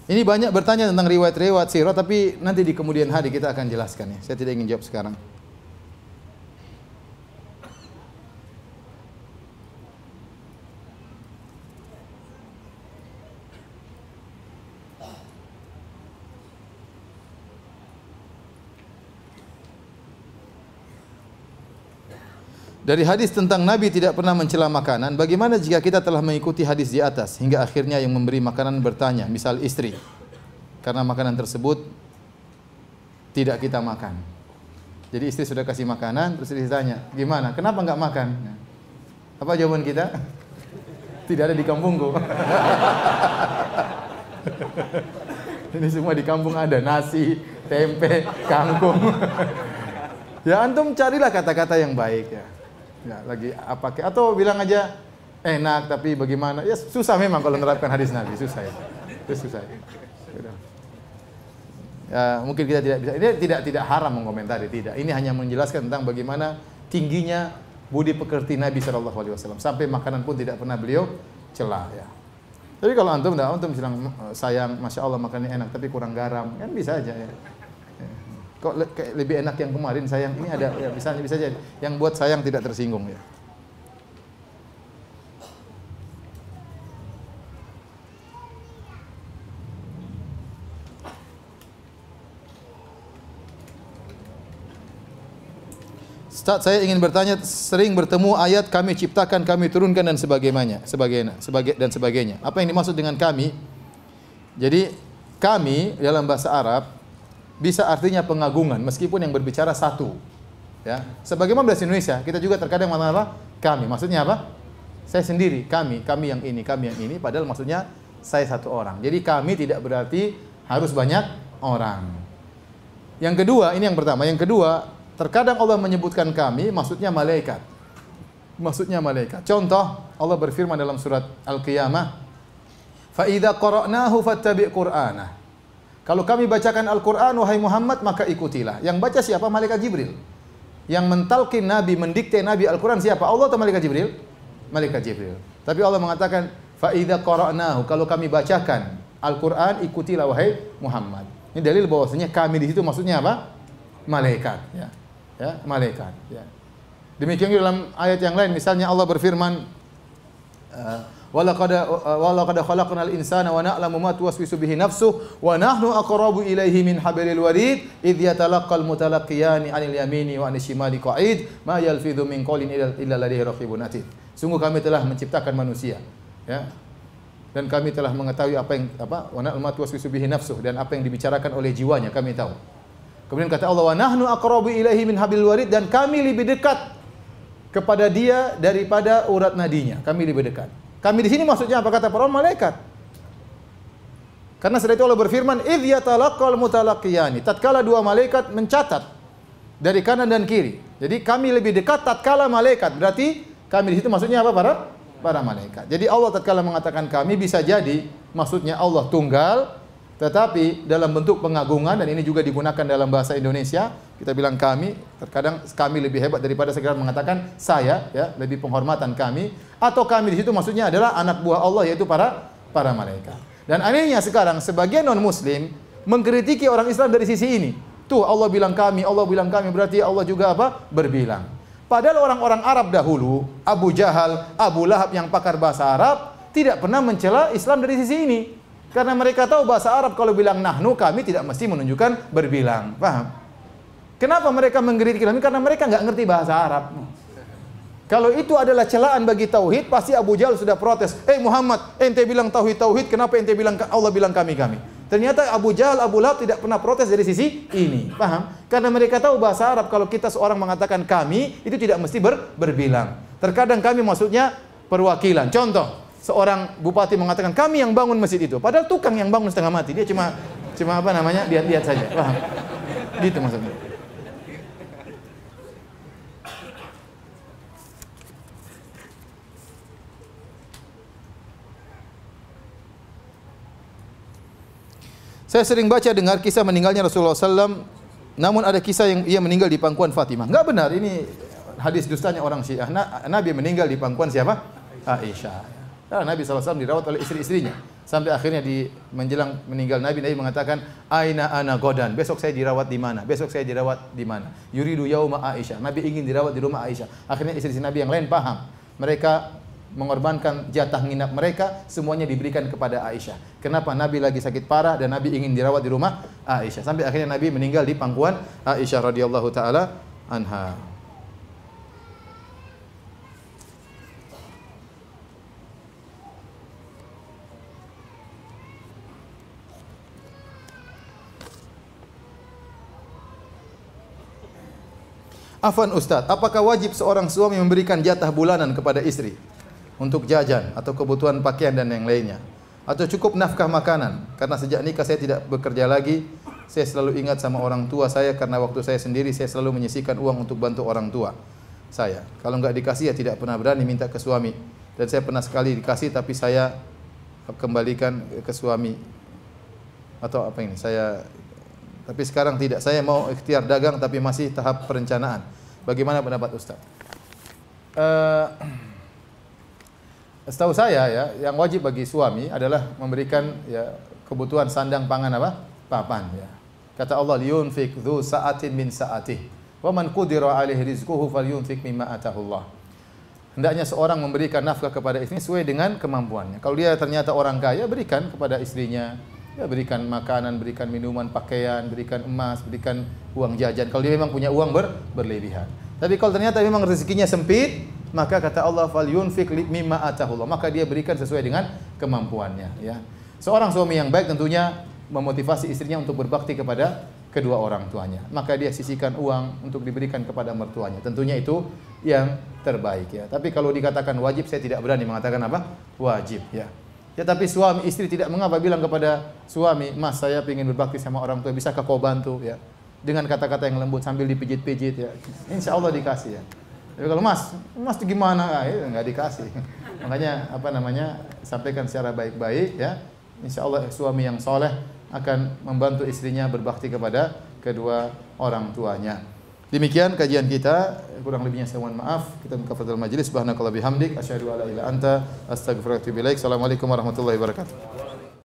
Ini banyak bertanya tentang riwayat-riwayat sirah, tapi nanti di kemudian hari kita akan jelaskan ya. Saya tidak ingin jawab sekarang. Dari hadis tentang Nabi tidak pernah mencela makanan, bagaimana jika kita telah mengikuti hadis di atas hingga akhirnya yang memberi makanan bertanya, misal istri, karena makanan tersebut tidak kita makan. Jadi istri sudah kasih makanan, terus ditanya, gimana? Kenapa enggak makan? Apa jawaban kita? Tidak ada di kampungku. Ini semua di kampung ada, nasi, tempe, kangkung. Ya antum carilah kata-kata yang baik ya. Ya, lagi apa atau bilang aja enak tapi bagaimana? Ya susah memang kalau menerapkan hadis Nabi, susah ya. Itu susah. Ya, mungkin kita tidak bisa. Ini tidak haram mengomentari, tidak. Ini hanya menjelaskan tentang bagaimana tingginya budi pekerti Nabi sallallahu alaihi wasallam. Sampai makanan pun tidak pernah beliau cela ya. Tapi kalau antum bilang sayang, masya Allah makannya enak tapi kurang garam, kan bisa aja ya. Kok kayak lebih enak yang kemarin sayang, ini ada ya bisa jadi yang buat sayang tidak tersinggung ya. Ustaz, saya ingin bertanya, sering bertemu ayat kami ciptakan, kami turunkan dan sebagainya. Apa yang dimaksud dengan kami? Jadi kami dalam bahasa Arab bisa artinya pengagungan meskipun yang berbicara satu. Ya. Sebagaimana bahasa Indonesia, kita juga terkadang mengatakan apa? Kami. Maksudnya apa? Saya sendiri, kami yang ini, padahal maksudnya saya satu orang. Jadi kami tidak berarti harus banyak orang. Yang kedua, ini yang pertama. Yang kedua, terkadang Allah menyebutkan kami, maksudnya malaikat. Maksudnya malaikat. Contoh, Allah berfirman dalam surat Al-Qiyamah, "Fa idza qara'nahu fattabi' Qur'anah." Kalau kami bacakan Al-Quran, wahai Muhammad, maka ikutilah. Yang baca siapa? Malaikat Jibril. Yang mentalkin Nabi, mendikte Nabi Al-Quran siapa? Allah atau Malaikat Jibril? Malaikat Jibril. Tapi Allah mengatakan, فَإِذَا قَرَأْنَاهُ kalau kami bacakan Al-Quran, ikutilah wahai Muhammad. Ini dalil bahwasanya kami di situ maksudnya apa? Malaikat. Ya, malaikat. Ya. Demikian juga dalam ayat yang lain, misalnya Allah berfirman, Walaqad khalaqnal insana wa na'lamu ma tuwaswisu bihi nafsuhu wa nahnu aqrabu ilaihi min hablil warid idh yatalaqqal mutalaqiyani 'anil yamini wa 'anil shimali qa'id ma yalfidhu min qawlin illa ladayhi raqibun atid. Sungguh kami telah menciptakan manusia, ya. Dan kami telah mengetahui wa na'lamu ma tuwaswisu bihi nafsuhu, dan apa yang dibicarakan oleh jiwanya kami tahu. Kemudian kata Allah, wa nahnu aqrabu ilaihi min hablil warid, dan kami lebih dekat kepada dia daripada urat nadinya. Kami lebih dekat. Kami di sini maksudnya apa? Kata para malaikat. Karena setelah itu Allah berfirman, "Idz yatalaqqal mutalaqiyani." Tatkala dua malaikat mencatat dari kanan dan kiri. Jadi kami lebih dekat tatkala malaikat. Berarti kami di situ maksudnya apa? Para malaikat. Jadi Allah tatkala mengatakan kami, bisa jadi maksudnya Allah tunggal, tetapi dalam bentuk pengagungan, dan ini juga digunakan dalam bahasa Indonesia. Kita bilang kami, terkadang kami lebih hebat daripada sekedar mengatakan saya, ya, lebih penghormatan kami. Atau kami di situ maksudnya adalah anak buah Allah, yaitu para malaikat. Dan anehnya sekarang sebagian non muslim mengkritiki orang Islam dari sisi ini. Tuh Allah bilang kami berarti Allah juga apa? Berbilang. Padahal orang-orang Arab dahulu, Abu Jahal, Abu Lahab yang pakar bahasa Arab, tidak pernah mencela Islam dari sisi ini. Karena mereka tahu bahasa Arab kalau bilang nahnu, kami tidak mesti menunjukkan berbilang. Paham? Kenapa mereka mengkritik kami? Karena mereka nggak ngerti bahasa Arab. Kalau itu adalah celaan bagi tauhid, pasti Abu Jahal sudah protes. Muhammad, ente bilang tauhid, kenapa ente bilang Allah bilang kami? Ternyata Abu Jahal, Abu Lahab tidak pernah protes dari sisi ini. Paham? Karena mereka tahu bahasa Arab, kalau kita seorang mengatakan kami, itu tidak mesti berbilang. Terkadang kami maksudnya perwakilan. Contoh, seorang bupati mengatakan kami yang bangun masjid itu. Padahal tukang yang bangun setengah mati. Dia cuma apa namanya? Lihat-lihat saja. Paham? Gitu maksudnya. Saya sering baca dengar kisah meninggalnya Rasulullah SAW, namun ada kisah yang ia meninggal di pangkuan Fatimah. Enggak benar, ini hadis dustanya orang Syiah. Nabi meninggal di pangkuan siapa? Aisyah. Nah, Nabi SAW dirawat oleh istri-istrinya. Sampai akhirnya di menjelang meninggal Nabi mengatakan, Aina ana godan, besok saya dirawat di mana? Besok saya dirawat di mana? Yuridu yauma Aisyah. Nabi ingin dirawat di rumah Aisyah. Akhirnya istri-istri Nabi yang lain paham. Mereka mengorbankan jatah nginap mereka, semuanya diberikan kepada Aisyah. Kenapa? Nabi lagi sakit parah dan Nabi ingin dirawat di rumah Aisyah. Sampai akhirnya Nabi meninggal di pangkuan Aisyah radhiyallahu taala anha. Afwan Ustaz, apakah wajib seorang suami memberikan jatah bulanan kepada istri untuk jajan atau kebutuhan pakaian dan yang lainnya? Atau cukup nafkah makanan? Karena sejak nikah saya tidak bekerja lagi. Saya selalu ingat sama orang tua saya karena waktu saya sendiri saya selalu menyisihkan uang untuk bantu orang tua saya. Kalau enggak dikasih ya tidak pernah berani minta ke suami. Dan saya pernah sekali dikasih tapi saya kembalikan ke suami. Atau apa ini? Tapi sekarang tidak. Saya mau ikhtiar dagang tapi masih tahap perencanaan. Bagaimana pendapat Ustaz? Setahu saya ya, yang wajib bagi suami adalah memberikan ya kebutuhan sandang pangan apa? Papan ya. Kata Allah, liyunfik dzu sa'atin min sa'atihi wa man qudira 'alaihi rizquhu falyunfik mimma atahullah. Hendaknya seorang memberikan nafkah kepada istrinya sesuai dengan kemampuannya. Kalau dia ternyata orang kaya, berikan kepada istrinya. Ya, berikan makanan, berikan minuman, pakaian, berikan emas, berikan uang jajan. Kalau dia memang punya uang berlebihan. Tapi kalau ternyata memang rezekinya sempit, maka kata Allah falyunfik mimma atahullah, maka dia berikan sesuai dengan kemampuannya ya. Seorang suami yang baik tentunya memotivasi istrinya untuk berbakti kepada kedua orang tuanya. Maka dia sisihkan uang untuk diberikan kepada mertuanya. Tentunya itu yang terbaik ya. Tapi kalau dikatakan wajib, saya tidak berani mengatakan apa? Wajib ya. Ya tapi suami istri tidak mengapa bilang kepada suami, "Mas, saya ingin berbakti sama orang tua, bisakah kau bantu?" ya. Dengan kata-kata yang lembut sambil dipijit-pijit ya. Insya Allah dikasih ya. Tapi kalau mas itu gimana? Ya nggak dikasih. Makanya apa namanya? Sampaikan secara baik-baik ya. Insya Allah suami yang soleh akan membantu istrinya berbakti kepada kedua orang tuanya. Demikian kajian kita, kurang lebihnya saya mohon maaf. Kita buka fadhil majlis. Subhanakallahumma bihamdik asyhadu an la ilaha illa anta astaghfiruka wa atubu ilaik. Assalamualaikum warahmatullahi wabarakatuh.